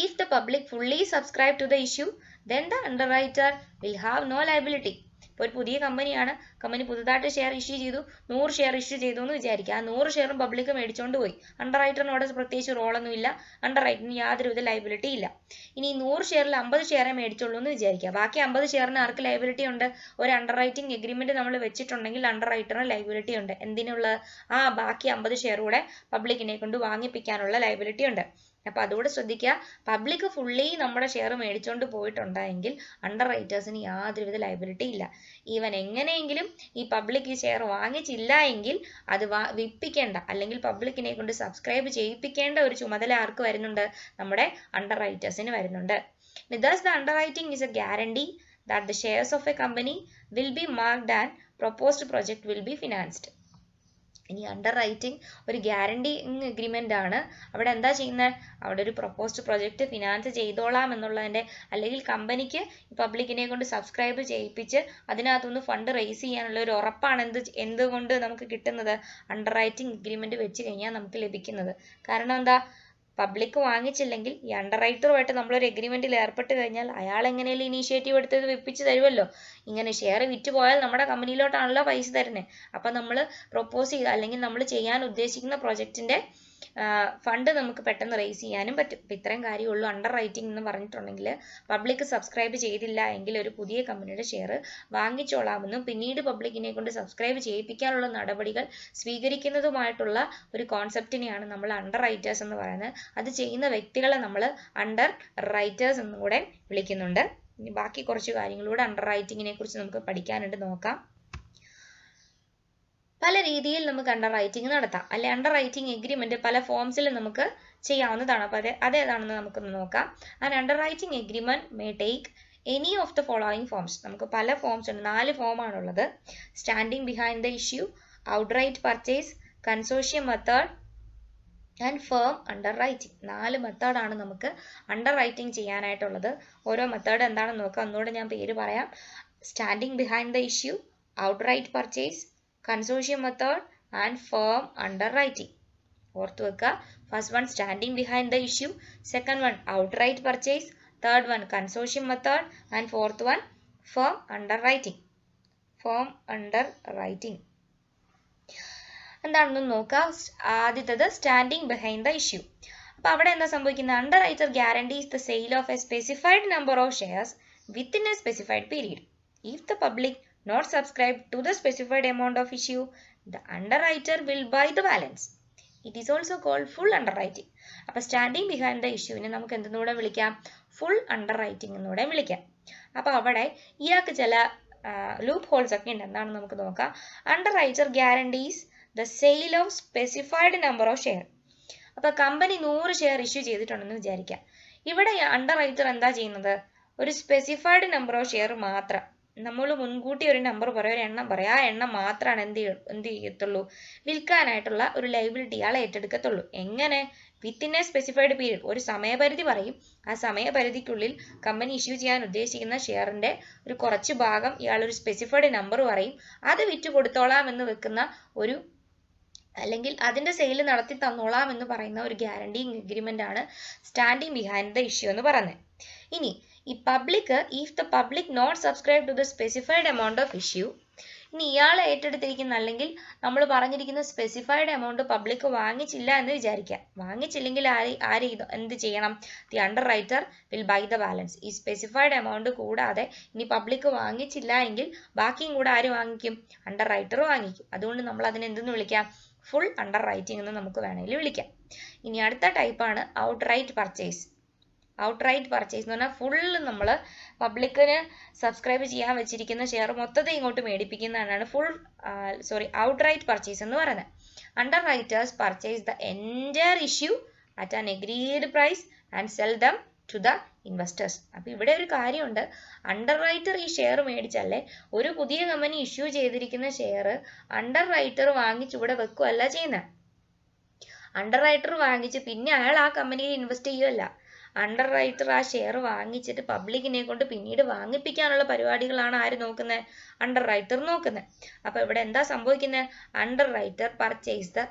If the public fully subscribe to the issue, then the underwriter will have no liability. ഇപ്പോൾ ഒരു പുതിയ കമ്പനിയാണ്, കമ്പനി പുതുതായിട്ട് ഷെയർ ഇഷ്യൂ ചെയ്തു, 100 ഷെയർ ഇഷ്യൂ ചെയ്തു എന്ന് വിചാരിക്കുക. ആ 100 ഷെയറും പബ്ലിക് മേടിച്ചുകൊണ്ട് പോയി. അണ്ടർ റൈറ്ററിനോട് പ്രത്യേകിച്ച് റോളൊന്നുമില്ല, അണ്ടർ റൈറ്ററിന് യാതൊരുവിധ ലൈബിലിറ്റി ഇല്ല. ഇനി 100 ഷെയറിൽ 50 ഷെയറേ മേടിച്ചുള്ളൂ എന്ന് വിചാരിക്കുക. ബാക്കി 50 ഷെയറിന് ആർക്ക് ലൈബിലിറ്റി ഉണ്ട്? ഒരു അണ്ടർ റൈറ്റിംഗ് എഗ്രിമെന്റ് നമ്മൾ വെച്ചിട്ടുണ്ടെങ്കിൽ അണ്ടർ റൈറ്ററിന് ലൈബിലിറ്റി ഉണ്ട്. എന്തിനുള്ള? ബാക്കി 50 ഷെയർ കൂടെ പബ്ലിക്കിനെ കൊണ്ട് വാങ്ങിപ്പിക്കാനുള്ള ലൈബിലിറ്റി ഉണ്ട്. അപ്പൊ അതുകൂടെ ശ്രദ്ധിക്കുക. പബ്ലിക് ഫുള്ളി നമ്മുടെ ഷെയർ മേടിച്ചോണ്ട് പോയിട്ടുണ്ടെങ്കിൽ അണ്ടർ റൈറ്റേഴ്സിന് യാതൊരുവിധ ലൈബിലിറ്റി ഇല്ല. ഈവൻ എങ്ങനെയെങ്കിലും ഈ പബ്ലിക് ഈ ഷെയർ വാങ്ങിച്ചില്ല എങ്കിൽ അത് വിൽപ്പിക്കേണ്ട അല്ലെങ്കിൽ പബ്ലിക്കിനെ കൊണ്ട് സബ്സ്ക്രൈബ് ചെയ്യിപ്പിക്കേണ്ട ഒരു ചുമതല ആർക്ക് വരുന്നുണ്ട്? നമ്മുടെ അണ്ടർ റൈറ്റേഴ്സിന് വരുന്നുണ്ട്. Thus the underwriting is a guarantee that the shares of a company will be marked and proposed project will be financed. ഇനി അണ്ടർ റൈറ്റിംഗ് ഒരു ഗ്യാരണ്ടിങ് എഗ്രിമെന്റ് ആണ്. അവിടെ എന്താ ചെയ്യുന്നത്? അവിടെ ഒരു പ്രൊപ്പോസ്ഡ് പ്രൊജക്ട് ഫിനാൻസ് ചെയ്തോളാം എന്നുള്ളതിന്റെ, അല്ലെങ്കിൽ കമ്പനിക്ക് പബ്ലിക്കിനെ കൊണ്ട് സബ്സ്ക്രൈബ് ചെയ്യിപ്പിച്ച് അതിനകത്തുനിന്ന് ഫണ്ട് റേസ് ചെയ്യാനുള്ള ഒരു ഉറപ്പാണ് എന്തുകൊണ്ട് നമുക്ക് കിട്ടുന്നത്? അണ്ടർ റൈറ്റിംഗ് എഗ്രിമെന്റ് വെച്ച് കഴിഞ്ഞാൽ നമുക്ക് ലഭിക്കുന്നത്. കാരണം എന്താ? പബ്ലിക് വാങ്ങിച്ചില്ലെങ്കിൽ ഈ അണ്ടർ റൈറ്ററുമായിട്ട് നമ്മളൊരു എഗ്രിമെന്റിൽ ഏർപ്പെട്ട് കഴിഞ്ഞാൽ അയാൾ എങ്ങനെയും ഇനീഷ്യേറ്റീവ് എടുത്തത് വെപ്പിച്ച് തരുമല്ലോ. ഇങ്ങനെ ഷെയർ വിറ്റ് പോയാൽ നമ്മുടെ കമ്പനിയിലോട്ടാണല്ലോ പൈസ തരുന്നത്. അപ്പൊ നമ്മൾ പ്രൊപ്പോസ് ചെയ്ത അല്ലെങ്കിൽ നമ്മൾ ചെയ്യാൻ ഉദ്ദേശിക്കുന്ന പ്രൊജക്ടിന്റെ ഫണ്ട് നമുക്ക് പെട്ടെന്ന് റേസ് ചെയ്യാനും പറ്റും. അപ്പൊ ഇത്രയും കാര്യമുള്ളൂ അണ്ടർ റൈറ്റിംഗ് എന്ന് പറഞ്ഞിട്ടുണ്ടെങ്കിൽ. പബ്ലിക് സബ്സ്ക്രൈബ് ചെയ്തില്ല എങ്കിൽ ഒരു പുതിയ കമ്പനിയുടെ ഷെയർ വാങ്ങിച്ചോളാമെന്നും പിന്നീട് പബ്ലിക്കിനെ കൊണ്ട് സബ്സ്ക്രൈബ് ചെയ്യിപ്പിക്കാനുള്ള നടപടികൾ സ്വീകരിക്കുന്നതുമായിട്ടുള്ള ഒരു കോൺസെപ്റ്റിനെയാണ് നമ്മൾ അണ്ടർ റൈറ്റേഴ്സ് എന്ന് പറയുന്നത്. അത് ചെയ്യുന്ന വ്യക്തികളെ നമ്മൾ അണ്ടർ റൈറ്റേഴ്സ് എന്നും കൂടെ വിളിക്കുന്നുണ്ട്. ഇനി ബാക്കി കുറച്ച് കാര്യങ്ങളൂടെ അണ്ടർ റൈറ്റിങ്ങിനെ കുറിച്ച് നമുക്ക് പഠിക്കാനുണ്ട്, നോക്കാം. പല രീതിയിൽ നമുക്ക് അണ്ടർ റൈറ്റിംഗ് നടത്താം, അല്ലെ അണ്ടർ റൈറ്റിംഗ് എഗ്രിമെന്റ് പല ഫോംസിൽ നമുക്ക് ചെയ്യാവുന്നതാണ്. അപ്പൊ അതേതാണെന്ന് നമുക്കൊന്ന് നോക്കാം. And underwriting agreement may take any of the following forms. നമുക്ക് പല ഫോംസ് ഉണ്ട്, 4 ഫോമാണുള്ളത്. Standing behind the issue, outright purchase, consortium method and firm underwriting. 4 മെത്തേഡാണ് നമുക്ക് അണ്ടർ റൈറ്റിംഗ് ചെയ്യാനായിട്ടുള്ളത്. ഓരോ മെത്തേഡ് എന്താണെന്ന് നോക്കാം. ഒന്നുകൂടെ ഞാൻ പേര് പറയാം. Standing behind the issue, outright purchase, consortium method and firm underwriting. ഓർത്തു വെക്കുക. First one standing behind the issue, second one outright purchase, third one consortium method and fourth one firm underwriting. എന്താണെന്ന് നോക്കാം. ആദ്യത്തേത് സ്റ്റാൻഡിങ് ബിഹൈൻഡ് ദ ഇഷ്യൂ. അപ്പൊ അവിടെ എന്താ സംഭവിക്കുന്നത്? Under writer guarantees the sale of A specified number of shares within A specified period. If the public not subscribe to the specified amount of issue, the underwriter will buy the balance. It is also called full underwriting. അപ്പോൾ standing behind the ഇഷ്യൂവിനെ നമുക്ക് എന്തെന്നൂടെ വിളിക്കാം? Full അണ്ടർറൈറ്റിംഗ് എന്നൂടെ വിളിക്കാം. അപ്പോൾ അവിടെ ഇയാൾക്ക് ചില loop holes ഒക്കെ ഉണ്ട്. എന്താണെന്ന് നമുക്ക് നോക്കാം. Underwriter guarantees the sale of specified number of share. അപ്പോൾ കമ്പനി 100 ഷെയർ ഇഷ്യൂ ചെയ്തിട്ടുണ്ടെന്ന് വിചാരിക്കാം. ഇവിടെ അണ്ടർറൈറ്റർ എന്താ ചെയ്യുന്നത്? ഒരു സ്പെസിഫൈഡ് നമ്പർ ഓഫ് ഷെയർ മാത്രം, നമ്മൾ മുൻകൂട്ടി ഒരു നമ്പർ പറയാം, ഒരു എണ്ണം പറയാം, ആ എണ്ണം മാത്രമാണ് എന്ത് ചെയ്യത്തുള്ളൂ? വിൽക്കാനായിട്ടുള്ള ഒരു ലൈബിലിറ്റി ഇയാൾ ഏറ്റെടുക്കത്തുള്ളൂ. എങ്ങനെ? Within A specified period. ഒരു സമയപരിധി പറയും. ആ സമയപരിധിക്കുള്ളിൽ കമ്പനി ഇഷ്യൂ ചെയ്യാൻ ഉദ്ദേശിക്കുന്ന ഷെയറിന്റെ ഒരു കുറച്ച് ഭാഗം ഇയാൾ ഒരു സ്പെസിഫൈഡ് നമ്പർ പറയും, അത് വിറ്റ് കൊടുത്തോളാം എന്ന് വെക്കുന്ന ഒരു, അല്ലെങ്കിൽ അതിന്റെ സെയിൽ നടത്തി തന്നോളാം എന്ന് പറയുന്ന ഒരു ഗ്യാരണ്ടിങ് എഗ്രിമെന്റ് ആണ് സ്റ്റാൻഡിങ് ബിഹൈൻഡ് ദ ഇഷ്യൂ എന്ന് പറയുന്നത്. ഇനി ഈ public, if the public not subscribe to the specified amount of issue. ഇനി ഇയാൾ ഏറ്റെടുത്തിരിക്കുന്ന അല്ലെങ്കിൽ നമ്മൾ പറഞ്ഞിരിക്കുന്ന സ്പെസിഫൈഡ് എമൗണ്ട് പബ്ലിക് വാങ്ങിച്ചില്ല എന്ന് വിചാരിക്കാം. വാങ്ങിച്ചില്ലെങ്കിൽ എന്ത് ചെയ്യണം? The under writer will buy the balance. ഈ സ്പെസിഫൈഡ് എമൗണ്ട് കൂടാതെ ഇനി പബ്ലിക് വാങ്ങിച്ചില്ല എങ്കിൽ ബാക്കിയും കൂടെ ആര് വാങ്ങിക്കും? അണ്ടർ റൈറ്റർ വാങ്ങിക്കും. അതുകൊണ്ട് നമ്മൾ അതിനെ എന്തെന്ന് വിളിക്കാം? ഫുൾ അണ്ടർ റൈറ്റിംഗ് എന്ന് നമുക്ക് വേണമെങ്കിൽ വിളിക്കാം. ഇനി അടുത്ത ടൈപ്പാണ് ഔട്ട്റൈറ്റ് പർച്ചേസ്. ഔട്ട്റൈറ്റ് പർച്ചേസ് എന്ന് പറഞ്ഞാൽ ഫുള്ള് നമ്മൾ പബ്ലിക്കിന് സബ്സ്ക്രൈബ് ചെയ്യാൻ വെച്ചിരിക്കുന്ന ഷെയർ മൊത്തത്തിൽ ഇങ്ങോട്ട് മേടിപ്പിക്കുന്നതാണ് ഔട്ട്റൈറ്റ് പർച്ചേസ് എന്ന് പറയുന്നത്. Underwriters purchase the entire issue at an agreed price and sell them to the investors. അപ്പോൾ ഇവിടെ ഒരു കാര്യമുണ്ട്, അണ്ടർ റൈറ്റർ ഈ ഷെയർ മേടിച്ചല്ലേ, ഒരു പുതിയ കമ്പനി ഇഷ്യൂ ചെയ്തിരിക്കുന്ന ഷെയർ അണ്ടർ റൈറ്റർ വാങ്ങിച്ച് ഇവിടെ വെക്കുകയല്ല ചെയ്യുന്നത്. അണ്ടർ റൈറ്റർ വാങ്ങിച്ച് പിന്നെ അയാൾ ആ കമ്പനിയിൽ ഇൻവെസ്റ്റ് ചെയ്യുകയല്ല, അണ്ടർ റൈറ്റർ ആ ഷെയർ വാങ്ങിച്ചിട്ട് പബ്ലിക്കിനെ കൊണ്ട് പിന്നീട് വാങ്ങിപ്പിക്കാനുള്ള പരിപാടികളാണ് ആര് നോക്കുന്നത്? അണ്ടർ റൈറ്റർ നോക്കുന്നത്. അപ്പോൾ ഇവിടെ എന്താ സംഭവിക്കുന്നത്? Under writer purchase the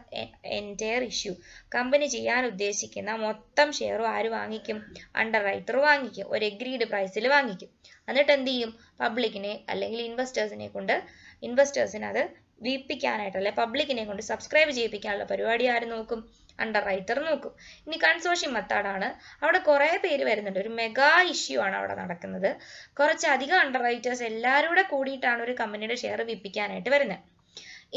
entire issue. Company ചെയ്യാൻ ഉദ്ദേശിക്കുന്ന മൊത്തം ഷെയറും ആര് വാങ്ങിക്കും? അണ്ടർ റൈറ്റർ വാങ്ങിക്കും, ഒരു എഗ്രീഡ് പ്രൈസിൽ വാങ്ങിക്കും. എന്നിട്ട് എന്ത് ചെയ്യും? പബ്ലിക്കിനെ അല്ലെങ്കിൽ ഇൻവെസ്റ്റേഴ്സിന് അത് വിൽപ്പിക്കാനായിട്ട് അല്ലെ പബ്ലിക്കിനെ കൊണ്ട് സബ്സ്ക്രൈബ് ചെയ്യിപ്പിക്കാനുള്ള പരിപാടി ആര് നോക്കും? അണ്ടർ റൈറ്റർ നോക്കും. ഇനി കൺസോർഷ്യം മെത്തേഡാണ്. അവിടെ കുറേ പേര് വരുന്നുണ്ട്, ഒരു മെഗാ ഇഷ്യൂ ആണ് അവിടെ നടക്കുന്നത്. കുറച്ചധികം അണ്ടർ റൈറ്റേഴ്സ് എല്ലാവരും കൂടെ കൂടിയിട്ടാണ് ഒരു കമ്പനിയുടെ ഷെയർ വിൽപ്പിക്കാനായിട്ട് വരുന്നത്.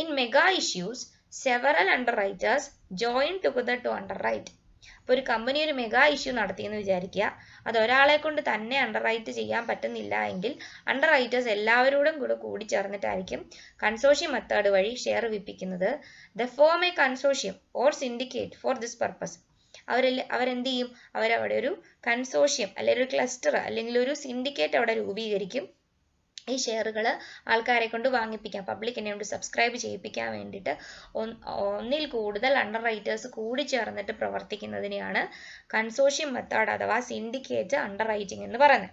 In mega issues several underwriters join together to underwrite. അപ്പോൾ ഒരു കമ്പനി ഒരു മെഗാ ഇഷ്യൂ നടത്തിയെന്ന് വിചാരിക്കുക, അത് ഒരാളെ കൊണ്ട് തന്നെ അണ്ടർ റൈറ്റ് ചെയ്യാൻ പറ്റുന്നില്ല എങ്കിൽ അണ്ടർ റൈറ്റേഴ്സ് എല്ലാവരോടും കൂടി ചേർന്നിട്ടായിരിക്കും കൺസോർഷ്യം മെത്തേഡ് വഴി ഷെയർ വിൽപ്പിക്കുന്നത്. The form a consortium or syndicate for this purpose. അവരെന്ത് ചെയ്യും? അവരവിടെ ഒരു കൺസോർഷ്യം അല്ലെങ്കിൽ ഒരു ക്ലസ്റ്റർ അല്ലെങ്കിൽ ഒരു സിൻഡിക്കേറ്റ് അവിടെ രൂപീകരിക്കും. ഈ ഷെയറുകൾ ആൾക്കാരെ കൊണ്ട് വാങ്ങിപ്പിക്കാം, പബ്ലിക്കിനെ കൊണ്ട് സബ്സ്ക്രൈബ് ചെയ്യിപ്പിക്കാൻ വേണ്ടിയിട്ട് ഒന്നിൽ കൂടുതൽ അണ്ടർ റൈറ്റേഴ്സ് കൂടി ചേർന്നിട്ട് പ്രവർത്തിക്കുന്നതിനെയാണ് കൺസോർഷ്യം മെത്തേഡ് അഥവാ സിൻഡിക്കേറ്റ് അണ്ടർ റൈറ്റിംഗ് എന്ന് പറയുന്നത്.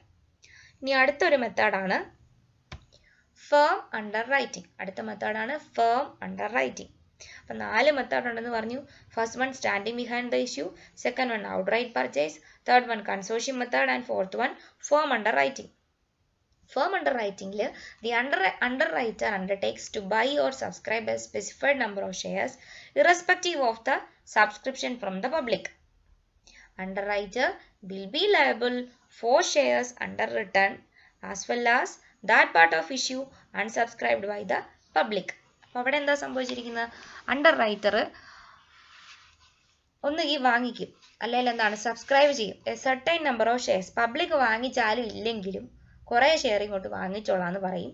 ഇനി അടുത്തൊരു മെത്തേഡാണ് ഫേം അണ്ടർ റൈറ്റിംഗ്. അടുത്ത മെത്തേഡാണ് ഫേം അണ്ടർ റൈറ്റിംഗ്. അപ്പം 4 മെത്തേഡ് ഉണ്ടെന്ന് പറഞ്ഞു. First one standing behind the issue, second one outright purchase, third one consortium method and fourth one firm under writing. Firm underwriting, the underwriter undertakes to buy or subscribe a specified number of shares irrespective of the subscription from the public. Underwriter will be liable for shares underwritten as well as that part of issue unsubscribed by the public. അപ്പോൾ അവിടെ എന്താ സംഭവിച്ചിരിക്കുന്നത്? Under writer ഒന്നുകിൽ വാങ്ങിക്കും അല്ലെങ്കിൽ എന്താണ് subscribe ചെയ്യും a certain number of shares. Public വാങ്ങിച്ചാലും ഇല്ലെങ്കിലും കുറേ ഷെയർ ഇങ്ങോട്ട് വാങ്ങിച്ചോളാന്ന് പറയും.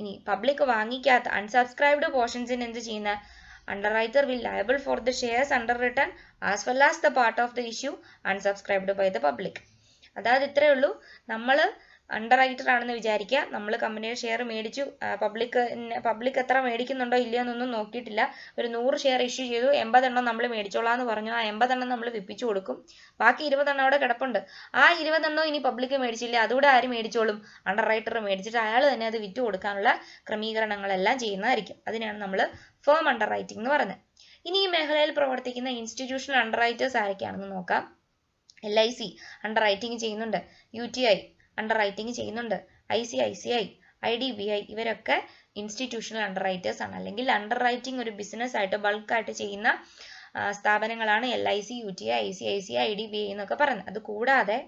ഇനി പബ്ലിക് വാങ്ങിക്കാത്ത അൺസബ്സ്ക്രൈബ്ഡ് പോർഷൻസിന് എന്ത് ചെയ്യുന്ന? Underwriter will liable for the shares underwritten as well as the part of the issue unsubscribed by the public. അതായത് ഇത്രയേ ഉള്ളൂ. നമ്മൾ അണ്ടർ റൈറ്റർ ആണെന്ന് വിചാരിക്കുക, നമ്മൾ കമ്പനിയുടെ ഷെയർ മേടിച്ചു, പബ്ലിക് എത്ര മേടിക്കുന്നുണ്ടോ ഇല്ലയോ എന്നൊന്നും നോക്കിയിട്ടില്ല. ഒരു 100 ഷെയർ ഇഷ്യൂ ചെയ്തു, 80 എണ്ണം നമ്മൾ മേടിച്ചോളാന്ന് പറഞ്ഞു. ആ 80 എണ്ണം നമ്മൾ വിപ്പിച്ചു കൊടുക്കും, ബാക്കി 20 എണ്ണം അവിടെ കിടപ്പുണ്ട്. ആ 20 എണ്ണം ഇനി പബ്ലിക് മേടിച്ചില്ല, അതുകൂടെ ആര് മേടിച്ചോളും? അണ്ടർ റൈറ്റർ മേടിച്ചിട്ട് അയാൾ തന്നെ അത് വിറ്റ് കൊടുക്കാനുള്ള ക്രമീകരണങ്ങളെല്ലാം ചെയ്യുന്നതായിരിക്കും. അതിനാണ് നമ്മൾ ഫേം അണ്ടർ റൈറ്റിംഗ് എന്ന് പറയുന്നത്. ഇനി ഈ മേഖലയിൽ പ്രവർത്തിക്കുന്ന ഇൻസ്റ്റിറ്റ്യൂഷണൽ അണ്ടർ റൈറ്റേഴ്സ് ആരൊക്കെയാണെന്ന് നോക്കാം. LIC അണ്ടർ റൈറ്റിംഗ് ചെയ്യുന്നുണ്ട്, UTI അണ്ടർ റൈറ്റിംഗ് ചെയ്യുന്നുണ്ട്, ICICI, IDBI ഇവരൊക്കെ ഇൻസ്റ്റിറ്റ്യൂഷണൽ അണ്ടർ റൈറ്റേഴ്സ് ആണ്. അല്ലെങ്കിൽ അണ്ടർ റൈറ്റിംഗ് ഒരു ബിസിനസ് ആയിട്ട് ബൾക്കായിട്ട് ചെയ്യുന്ന സ്ഥാപനങ്ങളാണ് LIC, UTI, ICICI, IDBI എന്നൊക്കെ പറയുന്നത്. അത് കൂടാതെ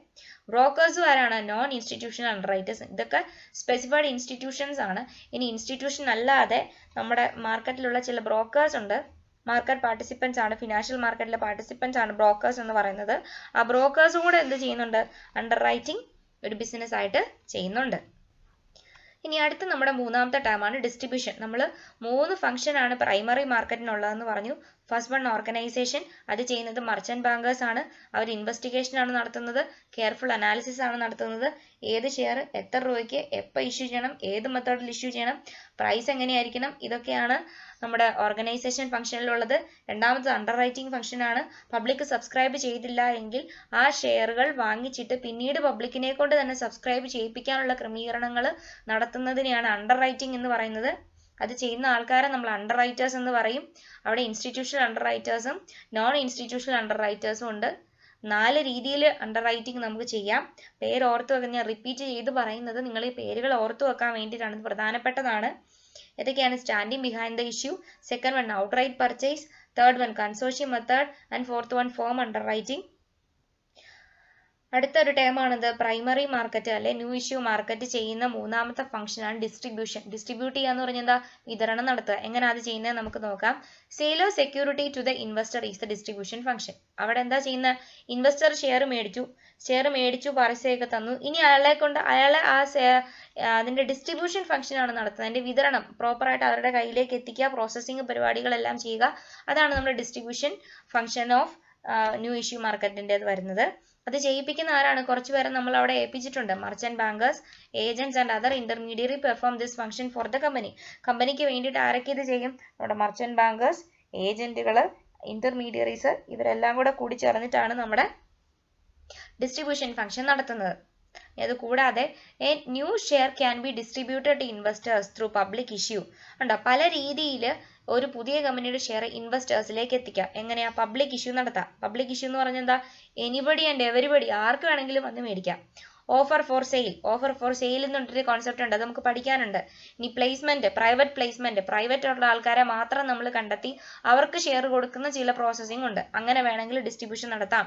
ബ്രോക്കേഴ്സും ആരാണ്? Non institutional under writers. ഇതൊക്കെ സ്പെസിഫൈഡ് ഇൻസ്റ്റിറ്റ്യൂഷൻസ് ആണ്. ഇനി ഇൻസ്റ്റിറ്റ്യൂഷൻ അല്ലാതെ നമ്മുടെ മാർക്കറ്റിലുള്ള ചില ബ്രോക്കേഴ്സ് ഉണ്ട്, മാർക്കറ്റ് പാർട്ടിസിപ്പൻസ് ആണ്, ഫിനാൻഷ്യൽ മാർക്കറ്റിലെ പാർട്ടിസിപ്പൻസ് ആണ് ബ്രോക്കേഴ്സ് എന്ന് പറയുന്നത്. ആ ബ്രോക്കേഴ്സും കൂടെ എന്ത് ചെയ്യുന്നുണ്ട്? അണ്ടർ റൈറ്റിംഗ് ഒരു ബിസിനസ് ആയിട്ട് ചെയ്യുന്നുണ്ട്. ഇനി അടുത്ത നമ്മുടെ മൂന്നാമത്തെ ടേമാണ് ഡിസ്ട്രിബ്യൂഷൻ. നമ്മൾ 3 ഫംഗ്ഷൻ ആണ് പ്രൈമറി മാർക്കറ്റിനുള്ളതെന്ന് പറഞ്ഞു. ഫസ്റ്റ് വൺ ഓർഗനൈസേഷൻ, അത് ചെയ്യുന്നത് മർച്ചന്റ് ബാങ്കേഴ്സ് ആണ്. അവർ ഇൻവെസ്റ്റിഗേഷൻ ആണ് നടത്തുന്നത്, കെയർഫുൾ അനാലിസിസ് ആണ് നടത്തുന്നത്. ഏത് ഷെയർ എത്ര രൂപയ്ക്ക് എപ്പോൾ ഇഷ്യൂ ചെയ്യണം, ഏത് മെത്തേഡിൽ ഇഷ്യൂ ചെയ്യണം, പ്രൈസ് എങ്ങനെയായിരിക്കണം, ഇതൊക്കെയാണ് നമ്മുടെ ഓർഗനൈസേഷൻ ഫംഗ്ഷനിലുള്ളത്. രണ്ടാമത് അണ്ടർ റൈറ്റിംഗ് ഫംഗ്ഷൻ ആണ്. പബ്ലിക് സബ്സ്ക്രൈബ് ചെയ്തില്ല എങ്കിൽ ആ ഷെയറുകൾ വാങ്ങിച്ചിട്ട് പിന്നീട് പബ്ലിക്കിനെ കൊണ്ട് തന്നെ സബ്സ്ക്രൈബ് ചെയ്യിപ്പിക്കാനുള്ള ക്രമീകരണങ്ങൾ നടത്തുന്നതിനെയാണ് അണ്ടർ റൈറ്റിംഗ് എന്ന് പറയുന്നത്. അത് ചെയ്യുന്ന ആൾക്കാരെ നമ്മൾ അണ്ടർ റൈറ്റേഴ്സ് എന്ന് പറയും. അവിടെ ഇൻസ്റ്റിറ്റ്യൂഷണൽ അണ്ടർ റൈറ്റേഴ്സും നോൺ ഇൻസ്റ്റിറ്റ്യൂഷണൽ അണ്ടർ റൈറ്റേഴ്സും ഉണ്ട്. 4 രീതിയിൽ അണ്ടർ റൈറ്റിംഗ് നമുക്ക് ചെയ്യാം. പേര് ഓർത്തു വെക്കാൻ ഞാൻ റിപ്പീറ്റ് ചെയ്ത് പറയുന്നത് നിങ്ങൾ ഈ പേരുകൾ ഓർത്തു വെക്കാൻ വേണ്ടിയിട്ടാണ്, ഇത് പ്രധാനപ്പെട്ടതാണ്. ഏതൊക്കെയാണ്? Standing behind the issue, second one outright purchase, third one consortium method and fourth one firm under writing. അടുത്തൊരു ടേമാണിത് പ്രൈമറി മാർക്കറ്റ് അല്ലെ ന്യൂ ഇഷ്യൂ മാർക്കറ്റ് ചെയ്യുന്ന മൂന്നാമത്തെ ഫംഗ്ഷനാണ് ഡിസ്ട്രിബ്യൂഷൻ. ഡിസ്ട്രിബ്യൂട്ട് ചെയ്യാന്ന് പറഞ്ഞാൽ എന്താ? വിതരണം നടത്തുക. എങ്ങനെ അത് ചെയ്യുന്നത് നമുക്ക് നോക്കാം. Sale of security to the investor is the distribution function. അവിടെ എന്താ ചെയ്യുന്നത്? ഇൻവെസ്റ്റർ ഷെയർ മേടിച്ചു പൈസയൊക്കെ തന്നു. ഇനി അയാളെ അതിന്റെ ഡിസ്ട്രിബ്യൂഷൻ ഫംഗ്ഷൻ ആണ് നടത്തുന്നത്. അതിന്റെ വിതരണം പ്രോപ്പറായിട്ട് അവരുടെ കയ്യിലേക്ക് എത്തിക്കുക, പ്രോസസ്സിംഗ് പരിപാടികളെല്ലാം ചെയ്യുക. അതാണ് നമ്മുടെ distribution function of new issue മാർക്കറ്റിൻ്റെത് വരുന്നത്. അത് ചെയ്യിപ്പിക്കുന്ന ആരാണ്? കുറച്ചുപേരെ നമ്മൾ അവിടെ ഏൽപ്പിച്ചിട്ടുണ്ട്. Merchant bankers, agents and other intermediary perform this function for the company. കമ്പനിക്ക് വേണ്ടിയിട്ട് ആരൊക്കെ ഇത് ചെയ്യും? നമ്മുടെ മർച്ചന്റ് ബാങ്കേഴ്സ്, ഏജന്റുകൾ, ഇന്റർമീഡിയറീസ്, ഇവരെല്ലാം കൂടി ചേർന്നിട്ടാണ് നമ്മുടെ ഡിസ്ട്രിബ്യൂഷൻ ഫംഗ്ഷൻ നടത്തുന്നത്. അത് കൂടാതെ a new share can be distributed to investors through public issue. ഉണ്ടോ? പല രീതിയിൽ ഒരു പുതിയ കമ്പനിയുടെ ഷെയർ ഇൻവെസ്റ്റേഴ്സിലേക്ക് എത്തിക്കാം. എങ്ങനെയാ? പബ്ലിക് ഇഷ്യൂ നടത്താം. പബ്ലിക് ഇഷ്യൂ എന്ന് പറഞ്ഞാൽ എന്താ? എനിബഡി ആൻഡ് എവരിബഡി, ആർക്ക് വേണമെങ്കിലും വന്ന് മേടിക്കാം. ഓഫർ ഫോർ സെയിൽ എന്നൊരു കോൺസെപ്റ്റ് ഉണ്ട്, അത് നമുക്ക് പഠിക്കാനുണ്ട്. ഇനി പ്ലേസ്മെന്റ്, പ്രൈവറ്റ് ഉള്ള ആൾക്കാരെ മാത്രം നമ്മൾ കണ്ടെത്തി അവർക്ക് ഷെയർ കൊടുക്കുന്ന ചില പ്രോസസ്സിംഗ് ഉണ്ട്. അങ്ങനെ വേണമെങ്കിൽ ഡിസ്ട്രിബ്യൂഷൻ നടത്താം.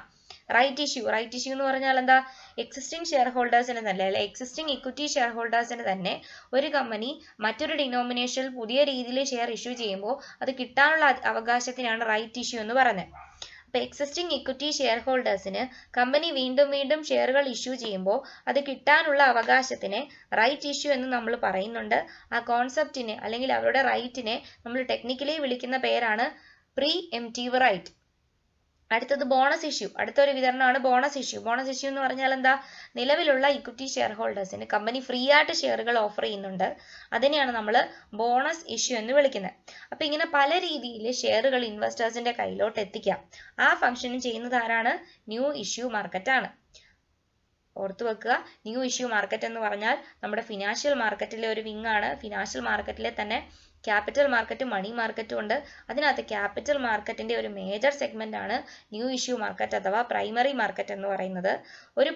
റൈറ്റ് ഇഷ്യൂ എന്ന് പറഞ്ഞാൽ എന്താ? എക്സിസ്റ്റിംഗ് ഷെയർ ഹോൾഡേഴ്സിന് തന്നെ അല്ലെ എക്സിസ്റ്റിംഗ് ഇക്വിറ്റി ഷെയർ ഹോൾഡേഴ്സിന് തന്നെ ഒരു കമ്പനി മറ്റൊരു ഡിനോമിനേഷനിൽ പുതിയ രീതിയിൽ ഷെയർ ഇഷ്യൂ ചെയ്യുമ്പോൾ അത് കിട്ടാനുള്ള അവകാശത്തിനാണ് റൈറ്റ് ഇഷ്യൂ എന്ന് പറയുന്നത്. അപ്പോൾ എക്സിസ്റ്റിംഗ് ഇക്വിറ്റി ഷെയർ ഹോൾഡേഴ്സിന് കമ്പനി വീണ്ടും ഷെയറുകൾ ഇഷ്യൂ ചെയ്യുമ്പോൾ അത് കിട്ടാനുള്ള അവകാശത്തിനെ റൈറ്റ് ഇഷ്യൂ എന്ന് നമ്മൾ പറയുന്നുണ്ട്. ആ കോൺസെപ്റ്റിനെ അല്ലെങ്കിൽ അവരുടെ റൈറ്റിനെ നമ്മൾ ടെക്നിക്കലി വിളിക്കുന്ന പേരാണ് പ്രീ എംപ്റ്റീവ് റൈറ്റ്. അടുത്തത് ബോണസ് ഇഷ്യൂ. അടുത്തൊരു വിതരണമാണ് ബോണസ് ഇഷ്യൂ എന്ന് പറഞ്ഞാൽ എന്താ? നിലവിലുള്ള ഇക്വിറ്റി ഷെയർ ഹോൾഡേഴ്സിന് കമ്പനി ഫ്രീ ആയിട്ട് ഷെയറുകൾ ഓഫർ ചെയ്യുന്നുണ്ട്. അതിനെയാണ് നമ്മൾ ബോണസ് ഇഷ്യൂ എന്ന് വിളിക്കുന്നത്. അപ്പൊ ഇങ്ങനെ പല രീതിയിൽ ഷെയറുകൾ ഇൻവെസ്റ്റേഴ്സിന്റെ കയ്യിലോട്ട് എത്തിക്കാം. ആ ഫംഗ്ഷനും ചെയ്യുന്നത് ആരാണ്? ന്യൂ ഇഷ്യൂ മാർക്കറ്റ് ആണ്. ഓർത്തു വെക്കുക, ന്യൂ ഇഷ്യൂ മാർക്കറ്റ് എന്ന് പറഞ്ഞാൽ നമ്മുടെ ഫിനാൻഷ്യൽ മാർക്കറ്റിലെ ഒരു വിങ് ആണ്. ഫിനാൻഷ്യൽ മാർക്കറ്റിലെ തന്നെ ക്യാപിറ്റൽ മാർക്കറ്റും മണി മാർക്കറ്റും ഉണ്ട്. അതിനകത്ത് ക്യാപിറ്റൽ മാർക്കറ്റിന്റെ ഒരു മേജർ സെഗ്മെന്റ് ആണ് ന്യൂ ഇഷ്യൂ മാർക്കറ്റ് അഥവാ പ്രൈമറി മാർക്കറ്റ് എന്ന് പറയുന്നത്. ഒരു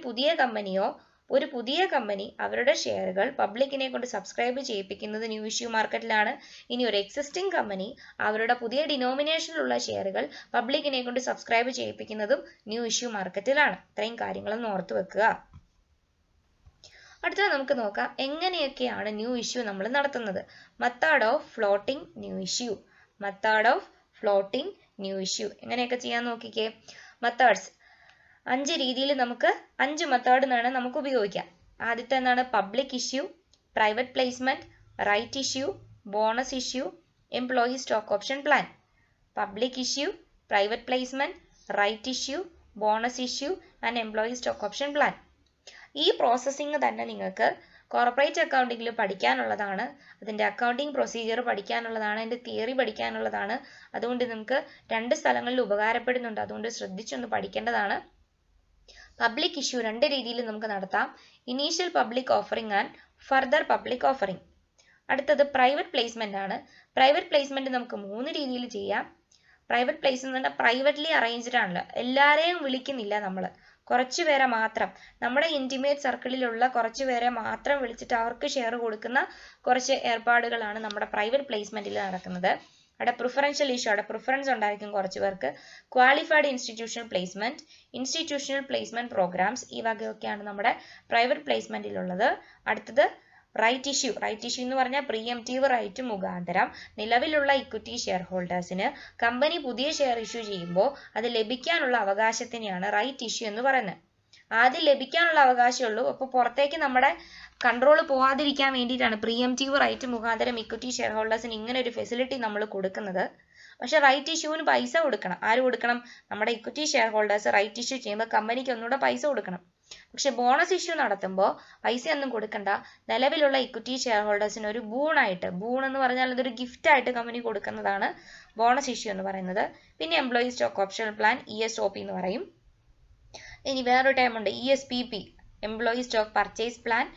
പുതിയ കമ്പനി അവരുടെ ഷെയറുകൾ പബ്ലിക്കിനെ കൊണ്ട് സബ്സ്ക്രൈബ് ചെയ്യിപ്പിക്കുന്നത് ന്യൂ ഇഷ്യൂ മാർക്കറ്റിലാണ്. ഇനി ഒരു എക്സിസ്റ്റിംഗ് കമ്പനി അവരുടെ പുതിയ ഡിനോമിനേഷനിലുള്ള ഷെയറുകൾ പബ്ലിക്കിനെ കൊണ്ട് സബ്സ്ക്രൈബ് ചെയ്യിപ്പിക്കുന്നതും ന്യൂ ഇഷ്യൂ മാർക്കറ്റിലാണ്. ഇത്രയും കാര്യങ്ങളൊന്ന് ഓർത്തു വെക്കുക. അടുത്തത് നമുക്ക് നോക്കാം എങ്ങനെയൊക്കെയാണ് ന്യൂ ഇഷ്യൂ നമ്മൾ നടത്തുന്നത്. Method of floating new issue എങ്ങനെയൊക്കെ ചെയ്യാൻ നോക്കിക്കേ. മെത്തേഡ്സ് 5 രീതിയിൽ നമുക്ക് 5 മെത്തേഡ് നമുക്ക് ഉപയോഗിക്കാം. ആദ്യത്തെ എന്താണ്? Public issue, private placement, right issue, bonus issue, employee stock option plan. Public issue, private placement, right issue, bonus issue and employee stock option plan. ഈ പ്രോസസ്സിംഗ് തന്നെ നിങ്ങൾക്ക് കോർപ്പറേറ്റ് അക്കൗണ്ടിങ്ങിൽ പഠിക്കാനുള്ളതാണ്. അതിൻ്റെ അക്കൗണ്ടിങ് പ്രൊസീജിയർ പഠിക്കാനുള്ളതാണ്, അതിൻ്റെ തിയറി പഠിക്കാനുള്ളതാണ്. അതുകൊണ്ട് നിങ്ങൾക്ക് 2 സ്ഥലങ്ങളിൽ ഉപകാരപ്പെടുന്നുണ്ട്. അതുകൊണ്ട് ശ്രദ്ധിച്ചൊന്ന് പഠിക്കേണ്ടതാണ്. പബ്ലിക് ഇഷ്യൂ 2 രീതിയിൽ നമുക്ക് നടത്താം. Initial public offering and further public offering. അടുത്തത് പ്രൈവറ്റ് പ്ലേസ്മെന്റ് ആണ്. പ്രൈവറ്റ് പ്ലേസ്മെന്റ് നമുക്ക് 3 രീതിയിൽ ചെയ്യാം. പ്രൈവറ്റ് പ്ലേസ്മെന്റ് പ്രൈവറ്റ്ലി അറേഞ്ച്ഡ് ആണല്ലോ, എല്ലാവരെയും വിളിക്കുന്നില്ല നമ്മൾ, കുറച്ചു പേരെ മാത്രം, നമ്മുടെ ഇന്റിമേറ്റ് സർക്കിളിലുള്ള കുറച്ചു പേരെ മാത്രം വിളിച്ചിട്ട് അവർക്ക് ഷെയർ കൊടുക്കുന്ന കുറച്ച് ഏർപ്പാടുകളാണ് നമ്മുടെ പ്രൈവറ്റ് പ്ലേസ്മെന്റിൽ നടക്കുന്നത്. അവിടെ പ്രിഫറൻഷ്യൽ ഇഷ്യൂ, അവിടെ പ്രിഫറൻസ് ഉണ്ടായിരിക്കും കുറച്ച് പേർക്ക്. ക്വാളിഫൈഡ് ഇൻസ്റ്റിറ്റ്യൂഷണൽ പ്ലേസ്മെന്റ് പ്രോഗ്രാംസ്, ഈ വകയൊക്കെയാണ് നമ്മുടെ പ്രൈവറ്റ് പ്ലേസ്മെന്റിലുള്ളത്. അടുത്തത് റൈറ്റ് ഇഷ്യൂ എന്ന് പറഞ്ഞാൽ പ്രീഎംപ്റ്റീവ് റൈറ്റ് മുഖാന്തരം നിലവിലുള്ള ഇക്വിറ്റി ഷെയർ ഹോൾഡേഴ്സിന് കമ്പനി പുതിയ ഷെയർ ഇഷ്യൂ ചെയ്യുമ്പോൾ അത് ലഭിക്കാനുള്ള അവകാശത്തിനെയാണ് റൈറ്റ് ഇഷ്യൂ എന്ന് പറയുന്നത്. ആദ്യം ലഭിക്കാനുള്ള അവകാശമുള്ളൂ. അപ്പോൾ പുറത്തേക്ക് നമ്മുടെ കൺട്രോൾ പോവാതിരിക്കാൻ വേണ്ടിയിട്ടാണ് പ്രീഎംപ്റ്റീവ് റൈറ്റ് മുഖാന്തരം ഇക്വിറ്റി ഷെയർ ഹോൾഡേഴ്സിന് ഇങ്ങനെ ഒരു ഫെസിലിറ്റി നമ്മൾ കൊടുക്കുന്നത്. പക്ഷെ റൈറ്റ് ഇഷ്യൂവിന് പൈസ കൊടുക്കണം. ആര് കൊടുക്കണം? നമ്മുടെ equity shareholders right issue ചെയ്യുമ്പോൾ കമ്പനിക്ക് ഒന്നുകൂടെ പൈസ കൊടുക്കണം. പക്ഷെ ബോണസ് ഇഷ്യൂ നടത്തുമ്പോൾ പൈസയൊന്നും കൊടുക്കണ്ട. നിലവിലുള്ള ഇക്വിറ്റി ഷെയർ ഹോൾഡേഴ്സിന് ഒരു ബൂൺ എന്ന് പറഞ്ഞാൽ അതൊരു ഗിഫ്റ്റ് ആയിട്ട് കമ്പനി കൊടുക്കുന്നതാണ് ബോണസ് ഇഷ്യൂ എന്ന് പറയുന്നത്. പിന്നെ employee stock option plan, ESOP എന്ന് പറയും. ഇനി വേറൊരു ടൈം ഉണ്ട് ESPP, employee stock purchase plan.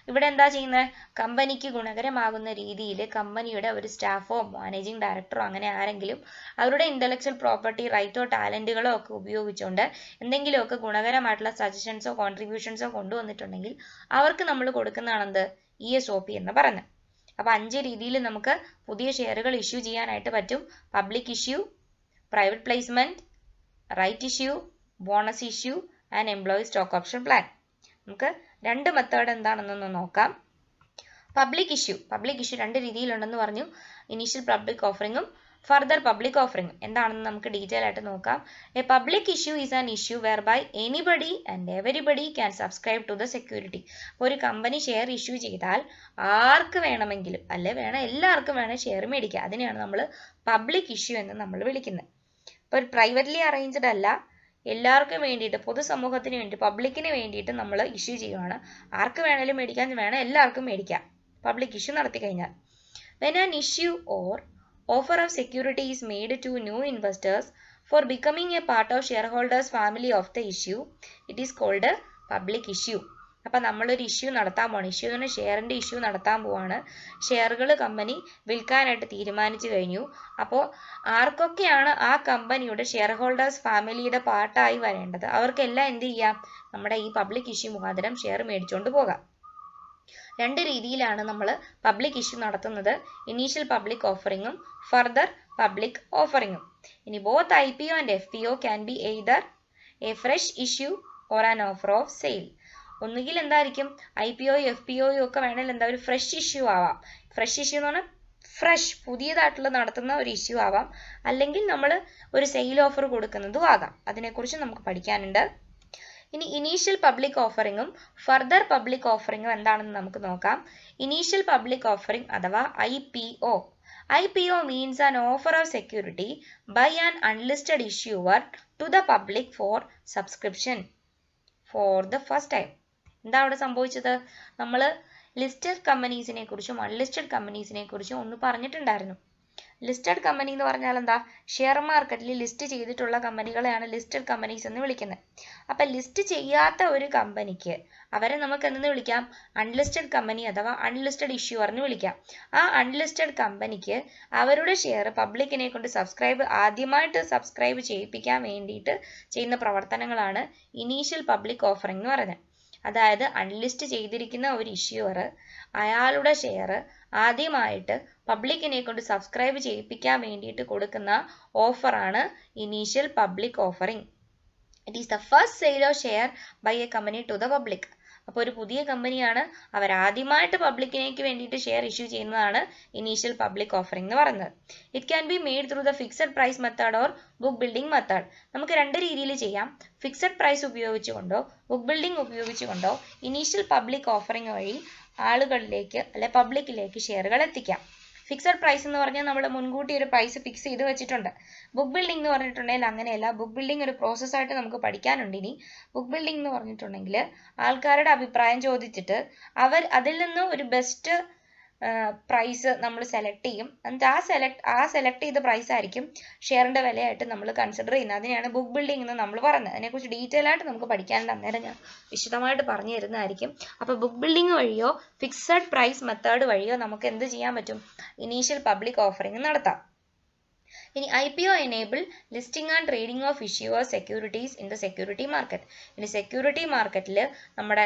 ഇവിടെ എന്താ ചെയ്യുന്നത്? കമ്പനിക്ക് ഗുണകരമാകുന്ന രീതിയിൽ കമ്പനിയുടെ ഒരു സ്റ്റാഫോ മാനേജിംഗ് ഡയറക്ടറോ അങ്ങനെ ആരെങ്കിലും അവരുടെ ഇന്റലക്ച്വൽ പ്രോപ്പർട്ടി റൈറ്റോ ടാലന്റുകളോ ഒക്കെ ഉപയോഗിച്ചുകൊണ്ട് എന്തെങ്കിലുമൊക്കെ ഗുണകരമായിട്ടുള്ള സജഷൻസോ കോൺട്രിബ്യൂഷൻസോ കൊണ്ടുവന്നിട്ടുണ്ടെങ്കിൽ അവർക്ക് നമ്മൾ കൊടുക്കുന്നതാണെന്ത്? ESOP എന്ന് പറയുന്നത്. അപ്പോൾ 5 രീതിയിൽ നമുക്ക് പുതിയ ഷെയറുകൾ ഇഷ്യൂ ചെയ്യാനായിട്ട് പറ്റും. Public issue, private placement, right issue, bonus issue and employee stock option plan. നമുക്ക് രണ്ട് മെത്തേഡ് എന്താണെന്നൊന്ന് നോക്കാം. പബ്ലിക് ഇഷ്യൂ രണ്ട് രീതിയിലുണ്ടെന്ന് പറഞ്ഞു. ഇനീഷ്യൽ പബ്ലിക് ഓഫറിംഗും ഫർദർ പബ്ലിക് ഓഫറിംഗും എന്താണെന്ന് നമുക്ക് ഡീറ്റെയിൽ ആയിട്ട് നോക്കാം. A public issue is an issue whereby anybody and everybody can subscribe to the security. ഒരു കമ്പനി ഷെയർ ഇഷ്യൂ ചെയ്താൽ ആർക്ക് വേണമെങ്കിലും എല്ലാവർക്കും വേണം ഷെയർ മേടിക്കുക. അതിനെയാണ് നമ്മൾ പബ്ലിക് ഇഷ്യൂ എന്ന് നമ്മൾ വിളിക്കുന്നത്. ഇപ്പോൾ പ്രൈവറ്റ്ലി അറേഞ്ച്ഡ് അല്ല, എല്ലാവർക്കും വേണ്ടിയിട്ട്, പൊതുസമൂഹത്തിന് വേണ്ടി, പബ്ലിക്കിന് വേണ്ടിയിട്ട് നമ്മൾ ഇഷ്യൂ ചെയ്യുവാണ്. ആർക്ക് വേണേലും മേടിക്കാൻ വേണം, എല്ലാവർക്കും മേടിക്കാം പബ്ലിക് ഇഷ്യൂ നടത്തി കഴിഞ്ഞാൽ. When an issue or offer of security is made to new investors for becoming a part of shareholders family of the issue, it is called a public issue. അപ്പം നമ്മളൊരു ഇഷ്യൂ നടത്താൻ പോവാണ്. Issue എന്ന് പറഞ്ഞാൽ ഷെയറിൻ്റെ issue നടത്താൻ പോവാണ്. ഷെയറുകൾ company വിൽക്കാനായിട്ട് തീരുമാനിച്ചു കഴിഞ്ഞു. അപ്പോൾ ആർക്കൊക്കെയാണ് ആ കമ്പനിയുടെ ഷെയർ ഹോൾഡേഴ്സ് ഫാമിലിയുടെ പാർട്ടായി വരേണ്ടത്, അവർക്കെല്ലാം എന്ത് ചെയ്യാം, നമ്മുടെ ഈ പബ്ലിക് ഇഷ്യൂ മുഖാന്തരം ഷെയർ മേടിച്ചുകൊണ്ട് പോകാം. രണ്ട് രീതിയിലാണ് നമ്മൾ പബ്ലിക് ഇഷ്യൂ നടത്തുന്നത്. ഇനീഷ്യൽ പബ്ലിക് ഓഫറിംഗും ഫർദർ പബ്ലിക് ഓഫറിംഗും. ഇനി both IPO and FPO can be either a fresh issue or an offer of sale. ഒന്നുകിൽ എന്തായിരിക്കും, IPO FPO ഒക്കെ വേണമെങ്കിൽ എന്താ ഒരു ഫ്രഷ് ഇഷ്യൂ ആവാം. ഫ്രഷ് ഇഷ്യൂ എന്ന് പറഞ്ഞാൽ ഫ്രഷ് പുതിയതായിട്ടുള്ള നടത്തുന്ന ഒരു ഇഷ്യൂ ആവാം. അല്ലെങ്കിൽ നമ്മൾ ഒരു സെയിൽ ഓഫർ കൊടുക്കുന്നതും ആകാം. അതിനെക്കുറിച്ച് നമുക്ക് പഠിക്കാനുണ്ട്. ഇനി ഇനീഷ്യൽ പബ്ലിക് ഓഫറിംഗും ഫർദർ പബ്ലിക് ഓഫറിംഗും എന്താണെന്ന് നമുക്ക് നോക്കാം. ഇനീഷ്യൽ പബ്ലിക് ഓഫറിംഗ് അഥവാ IPO means an offer of security by an unlisted issuer to the public for subscription for the first time. എന്താ അവിടെ സംഭവിച്ചത്, നമ്മൾ ലിസ്റ്റഡ് കമ്പനീസിനെ കുറിച്ചും അൺലിസ്റ്റഡ് കമ്പനീസിനെ കുറിച്ചും ഒന്ന് പറഞ്ഞിട്ടുണ്ടായിരുന്നു. ലിസ്റ്റഡ് കമ്പനി എന്ന് പറഞ്ഞാൽ എന്താ, ഷെയർ മാർക്കറ്റിൽ ലിസ്റ്റ് ചെയ്തിട്ടുള്ള കമ്പനികളെയാണ് ലിസ്റ്റഡ് കമ്പനീസ് എന്ന് വിളിക്കുന്നത്. അപ്പം ലിസ്റ്റ് ചെയ്യാത്ത ഒരു കമ്പനിക്ക് അവരെ നമുക്ക് എന്തെന്ന് വിളിക്കാം, അൺലിസ്റ്റഡ് കമ്പനി അഥവാ അൺലിസ്റ്റഡ് ഇഷ്യൂവർ എന്ന് വിളിക്കാം. ആ അൺലിസ്റ്റഡ് കമ്പനിക്ക് അവരുടെ ഷെയർ പബ്ലിക്കിനെ കൊണ്ട് ആദ്യമായിട്ട് സബ്സ്ക്രൈബ് ചെയ്യിപ്പിക്കാൻ വേണ്ടിയിട്ട് ചെയ്യുന്ന പ്രവർത്തനങ്ങളാണ് ഇനീഷ്യൽ പബ്ലിക് ഓഫറിംഗ് എന്ന് പറയുന്നത്. അതായത് അൺലിസ്റ്റ് ചെയ്തിരിക്കുന്ന ഒരു ഇഷ്യൂവർ അയാളുടെ ഷെയർ ആദ്യമായിട്ട് പബ്ലിക്കിനെ കൊണ്ട് സബ്സ്ക്രൈബ് ചെയ്യിപ്പിക്കാൻ വേണ്ടിയിട്ട് കൊടുക്കുന്ന ഓഫറാണ് initial public offering. It is the first sale of share by a company to the public. അപ്പോൾ ഒരു പുതിയ കമ്പനിയാണ്, അവരാദ്യമായിട്ട് പബ്ലിക്കിനേക്ക് വേണ്ടിയിട്ട് ഷെയർ ഇഷ്യൂ ചെയ്യുന്നതാണ് ഇനീഷ്യൽ പബ്ലിക് ഓഫറിംഗ് എന്ന് പറയുന്നത്. It can be made through the fixed price method or book building method. നമുക്ക് രണ്ട് രീതിയിൽ ചെയ്യാം. ഫിക്സഡ് പ്രൈസ് ഉപയോഗിച്ചുകൊണ്ടോ ബുക്ക് ബിൽഡിംഗ് ഉപയോഗിച്ചുകൊണ്ടോ ഇനീഷ്യൽ പബ്ലിക് ഓഫറിംഗ് വഴി ആളുകളിലേക്ക് പബ്ലിക്കിലേക്ക് ഷെയറുകൾ എത്തിക്കാം. ഫിക്സഡ് പ്രൈസ് എന്ന് പറഞ്ഞാൽ നമ്മൾ മുൻകൂട്ടി ഒരു പ്രൈസ് ഫിക്സ് ചെയ്ത് വെച്ചിട്ടുണ്ട്. ബുക്ക് ബിൽഡിംഗ് എന്ന് പറഞ്ഞിട്ടുണ്ടെങ്കിൽ അങ്ങനെയല്ല. ബുക്ക് ബിൽഡിംഗ് ഒരു പ്രോസസ്സായിട്ട് നമുക്ക് പഠിക്കാനുണ്ട്. ഇനി ബുക്ക് ബിൽഡിംഗ് എന്ന് പറഞ്ഞിട്ടുണ്ടെങ്കിൽ ആൾക്കാരുടെ അഭിപ്രായം ചോദിച്ചിട്ട് അതിൽ നിന്ന് ഒരു ബെസ്റ്റ് പ്രൈസ് നമ്മൾ സെലക്ട് ചെയ്യും. എന്നിട്ട് ആ സെലക്ട് ചെയ്ത പ്രൈസ് ആയിരിക്കും ഷെയറിന്റെ വിലയായിട്ട് നമ്മൾ കൺസിഡർ ചെയ്യുന്നത്. അതിനെയാണ് ബുക്ക് ബിൽഡിംഗ് എന്ന് നമ്മൾ പറയുന്നത്. അതിനെക്കുറിച്ച് ഡീറ്റെയിൽ ആയിട്ട് നമുക്ക് പഠിക്കാനുണ്ട്. അന്നേരം ഞാൻ വിശദമായിട്ട് പറഞ്ഞു തരുന്നതായിരിക്കും. അപ്പോൾ ബുക്ക് ബിൽഡിംഗ് വഴിയോ ഫിക്സഡ് പ്രൈസ് മെത്തേഡ് വഴിയോ നമുക്ക് എന്ത് ചെയ്യാൻ പറ്റും, ഇനീഷ്യൽ പബ്ലിക് ഓഫറിംഗ് നടത്താം. ഇനി IPO enable listing and trading of issuer securities in the security market. ഇനി സെക്യൂരിറ്റി മാർക്കറ്റിൽ നമ്മുടെ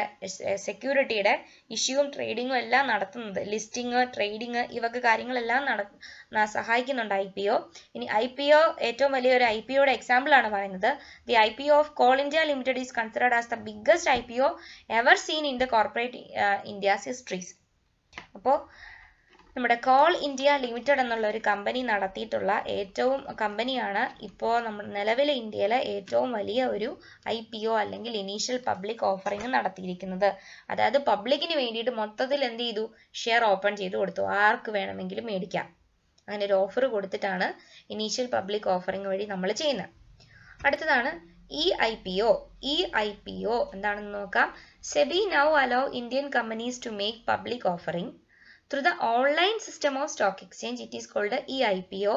സെക്യൂരിറ്റിയുടെ ഇഷ്യൂവും ട്രേഡിങ്ങും എല്ലാം നടത്തുന്നത്, ലിസ്റ്റിംഗ് ട്രേഡിങ് ഇവയൊക്കെ കാര്യങ്ങളെല്ലാം സഹായിക്കുന്നുണ്ട് IPO. ഇനി IPO ഏറ്റവും വലിയൊരു IPOയുടെ എക്സാമ്പിൾ ആണ് പറയുന്നത്. The IPO of call India limited is considered as the biggest IPO ever seen in the corporate India's histories. അപ്പോൾ നമ്മുടെ കോൾ ഇന്ത്യ ലിമിറ്റഡ് എന്നുള്ള ഒരു കമ്പനി നടത്തിയിട്ടുള്ള കമ്പനിയാണ് ഇപ്പോൾ നമ്മുടെ നിലവിലെ ഇന്ത്യയിലെ ഏറ്റവും വലിയ ഒരു IPO അല്ലെങ്കിൽ ഇനീഷ്യൽ പബ്ലിക് ഓഫറിംഗ് നടത്തിയിരിക്കുന്നത്. അതായത് പബ്ലിക്കിന് വേണ്ടിയിട്ട് മൊത്തത്തിൽ എന്ത് ചെയ്തു, ഷെയർ ഓപ്പൺ ചെയ്ത് കൊടുത്തു, ആർക്ക് വേണമെങ്കിലും മേടിക്കാം. അങ്ങനെ ഒരു ഓഫർ കൊടുത്തിട്ടാണ് ഇനീഷ്യൽ പബ്ലിക് ഓഫറിംഗ് വഴി നമ്മൾ ചെയ്യുന്നത്. അടുത്തതാണ് IPO എന്താണെന്ന് നോക്കാം. SEBI now allow Indian companies to make public offering through the online system of stock exchange. It is called eIPO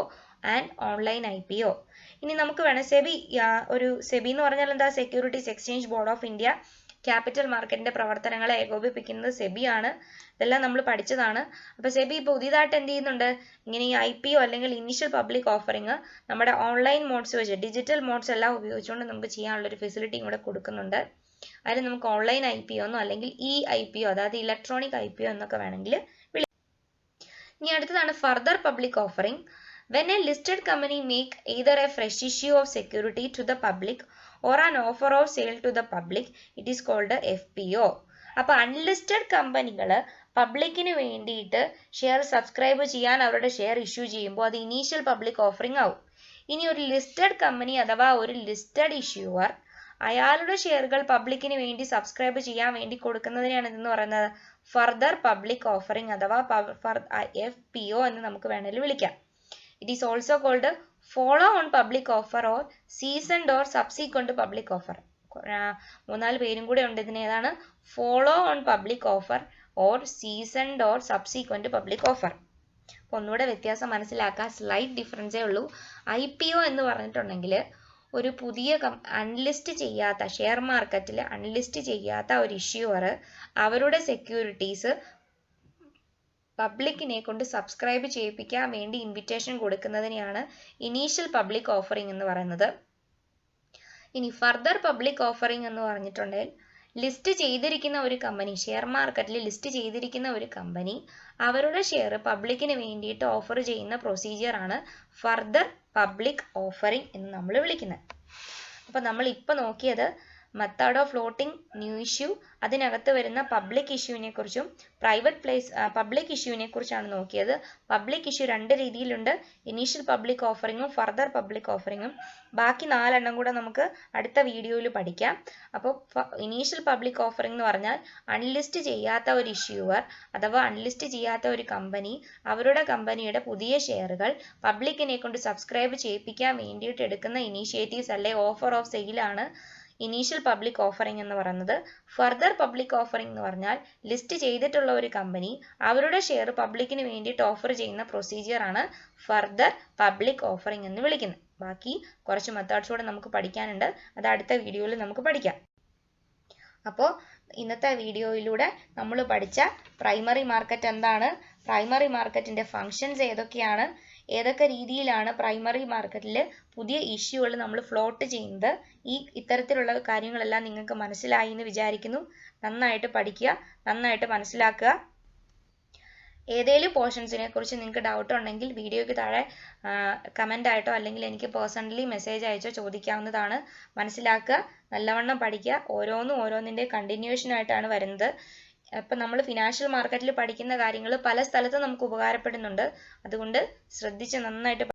and online IPO. ഇനി നമുക്ക് വേണം സെബി എന്ന് പറഞ്ഞാൽ എന്താ, securities exchange board of India capital മാർക്കറ്റിന്റെ പ്രവർത്തനങ്ങളെ ഏകോപിപ്പിക്കുന്നത് സെബിയാണ്. ഇതെല്ലാം നമ്മൾ പഠിച്ചതാണ്. അപ്പോൾ സെബി പുതിയതായിട്ട് എന്ത് ചെയ്യുന്നുണ്ട്, ഇങ്ങനെ ഈ IPO അല്ലെങ്കിൽ ഇനീഷ്യൽ പബ്ലിക് ഓഫറിംഗ് നമ്മുടെ ഓൺലൈൻ മോഡ്സ് വെച്ച് ഡിജിറ്റൽ മോഡ്സ് എല്ലാം ഉപയോഗിച്ചുകൊണ്ട് നമുക്ക് ചെയ്യാനുള്ള ഒരു ഫെസിലിറ്റിയും കൂടെ കൊടുക്കുന്നുണ്ട്. അതിൽ നമുക്ക് ഓൺലൈൻ IPO എന്നോ അല്ലെങ്കിൽ eIPO അതായത് ഇലക്ട്രോണിക് IPO എന്നൊക്കെ വേണമെങ്കിൽ. ഇനി അടുത്തതാണ് further public offering. When a listed company make either a fresh issue of security to the public or an offer of sale to the public, it is called a FPO. അപ്പോൾ unlisted കമ്പനികൾ പബ്ലിക്കിന് വേണ്ടിയിട്ട് share subscribe ചെയ്യാൻ അവരുടെ share issue ചെയ്യുമ്പോൾ അത് initial public offering ആവും. ഇനി ഒരു ലിസ്റ്റഡ് കമ്പനി അഥവാ ഒരു ലിസ്റ്റഡ് ഇഷ്യൂവർ അയാളുടെ ഷെയറുകൾ പബ്ലിക്കിന് വേണ്ടി സബ്സ്ക്രൈബ് ചെയ്യാൻ വേണ്ടി കൊടുക്കുന്നതിനാണ് ഇതെന്ന് പറയുന്നത് ഫർദർ പബ്ലിക് ഓഫറിംഗ് അഥവാ FPO എന്ന് നമുക്ക് വേണമെങ്കിൽ വിളിക്കാം. It is also called follow on public offer or seasoned or subsequent public offer. മൂന്നാല് പേരും കൂടെ ഉണ്ട് ഇതിന്. ഏതാണ്? Follow on public offer or seasoned or subsequent public offer. അപ്പോൾ ഒന്നുകൂടെ വ്യത്യാസം മനസ്സിലാക്കുക, സ്ലൈറ്റ് ഡിഫറൻസേ ഉള്ളൂ. IPO എന്ന് പറഞ്ഞിട്ടുണ്ടെങ്കിൽ ഒരു പുതിയ അൺലിസ്റ്റ് ചെയ്യാത്ത ഷെയർ മാർക്കറ്റിൽ അൺലിസ്റ്റ് ചെയ്യാത്ത ഒരു ഇഷ്യൂവർ അവരുടെ സെക്യൂരിറ്റീസ് പബ്ലിക്കിനെ കൊണ്ട് സബ്സ്ക്രൈബ് ചെയ്യിപ്പിക്കാൻ വേണ്ടി ഇൻവിറ്റേഷൻ കൊടുക്കുന്നതിനെയാണ് ഇനീഷ്യൽ പബ്ലിക് ഓഫറിംഗ് എന്ന് പറയുന്നത്. ഇനി ഫർദർ പബ്ലിക് ഓഫറിംഗ് എന്ന് പറഞ്ഞിട്ടുണ്ടെങ്കിൽ ലിസ്റ്റ് ചെയ്തിരിക്കുന്ന ഒരു കമ്പനി, ഷെയർ മാർക്കറ്റിൽ ലിസ്റ്റ് ചെയ്തിരിക്കുന്ന ഒരു കമ്പനി അവരുടെ ഷെയർ പബ്ലിക്കിന് വേണ്ടിയിട്ട് ഓഫർ ചെയ്യുന്ന പ്രൊസീജിയറാണ് ഫർദർ പബ്ലിക് ഓഫറിംഗ് എന്ന് നമ്മൾ വിളിക്കുന്നത്. അപ്പോൾ നമ്മൾ ഇപ്പോൾ നോക്കിയത് method of floating new issue, അതിനകത്ത് വരുന്ന പബ്ലിക് ഇഷ്യൂവിനെ കുറിച്ചും പബ്ലിക് ഇഷ്യൂവിനെ കുറിച്ചാണ് നോക്കിയത്. പബ്ലിക് ഇഷ്യൂ രണ്ട് രീതിയിലുണ്ട്, ഇനീഷ്യൽ പബ്ലിക് ഓഫറിങ്ങും ഫർദർ പബ്ലിക് ഓഫറിങ്ങും. ബാക്കി 4 എണ്ണം കൂടെ നമുക്ക് അടുത്ത വീഡിയോയിൽ പഠിക്കാം. അപ്പോൾ ഇനീഷ്യൽ പബ്ലിക് ഓഫറിംഗ് എന്ന് പറഞ്ഞാൽ അൺലിസ്റ്റ് ചെയ്യാത്ത ഒരു ഇഷ്യൂവർ അഥവാ അൺലിസ്റ്റ് ചെയ്യാത്ത ഒരു കമ്പനി അവരുടെ കമ്പനിയുടെ പുതിയ ഷെയറുകൾ പബ്ലിക്കിനെ കൊണ്ട് സബ്സ്ക്രൈബ് ചെയ്യിപ്പിക്കാൻ വേണ്ടിയിട്ട് എടുക്കുന്ന ഇനീഷ്യേറ്റീവ്സ് അല്ലെ ഓഫർ ഓഫ് സെയിലാണ് ഇനീഷ്യൽ പബ്ലിക് ഓഫറിംഗ് എന്ന് പറയുന്നത്. ഫർദർ പബ്ലിക് ഓഫറിംഗ് എന്ന് പറഞ്ഞാൽ ലിസ്റ്റ് ചെയ്തിട്ടുള്ള ഒരു കമ്പനി അവരുടെ ഷെയർ പബ്ലിക്കിന് വേണ്ടിയിട്ട് ഓഫർ ചെയ്യുന്ന പ്രൊസീജിയർ ആണ് ഫർദർ പബ്ലിക് ഓഫറിംഗ് എന്ന് വിളിക്കുന്നത്. ബാക്കി കുറച്ച് മെത്തേഡ്സ് കൂടെ നമുക്ക് പഠിക്കാനുണ്ട്, അത് അടുത്ത വീഡിയോയിൽ നമുക്ക് പഠിക്കാം. അപ്പോൾ ഇന്നത്തെ വീഡിയോയിലൂടെ നമ്മൾ പഠിച്ച പ്രൈമറി മാർക്കറ്റ് എന്താണ്, പ്രൈമറി മാർക്കറ്റിന്റെ ഫങ്ഷൻസ് ഏതൊക്കെയാണ്, ഏതൊക്കെ രീതിയിലാണ് പ്രൈമറി മാർക്കറ്റിൽ പുതിയ ഇഷ്യൂകൾ നമ്മൾ ഫ്ലോട്ട് ചെയ്യുന്നത്, ഇത്തരത്തിലുള്ള കാര്യങ്ങളെല്ലാം നിങ്ങൾക്ക് മനസ്സിലായി എന്ന് വിചാരിക്കുന്നു. നന്നായിട്ട് പഠിക്കുക, നന്നായിട്ട് മനസ്സിലാക്കുക. ഏതെങ്കിലും പോർഷൻസിനെ കുറിച്ച് നിങ്ങൾക്ക് ഡൗട്ട് ഉണ്ടെങ്കിൽ വീഡിയോയ്ക്ക് താഴെ കമൻ്റ് ആയിട്ടോ അല്ലെങ്കിൽ എനിക്ക് പേഴ്സണലി മെസ്സേജ് അയച്ചോ ചോദിക്കാവുന്നതാണ്. മനസ്സിലാക്കുക, നല്ലവണ്ണം പഠിക്കുക. ഓരോന്നിൻ്റെ കണ്ടിന്യൂഷൻ ആയിട്ടാണ് വരുന്നത്. ഇപ്പം നമ്മൾ ഫിനാൻഷ്യൽ മാർക്കറ്റിൽ പഠിക്കുന്ന കാര്യങ്ങൾ പല സ്ഥലത്തും നമുക്ക് ഉപകാരപ്പെടുന്നുണ്ട്. അതുകൊണ്ട് ശ്രദ്ധിച്ച് നന്നായിട്ട്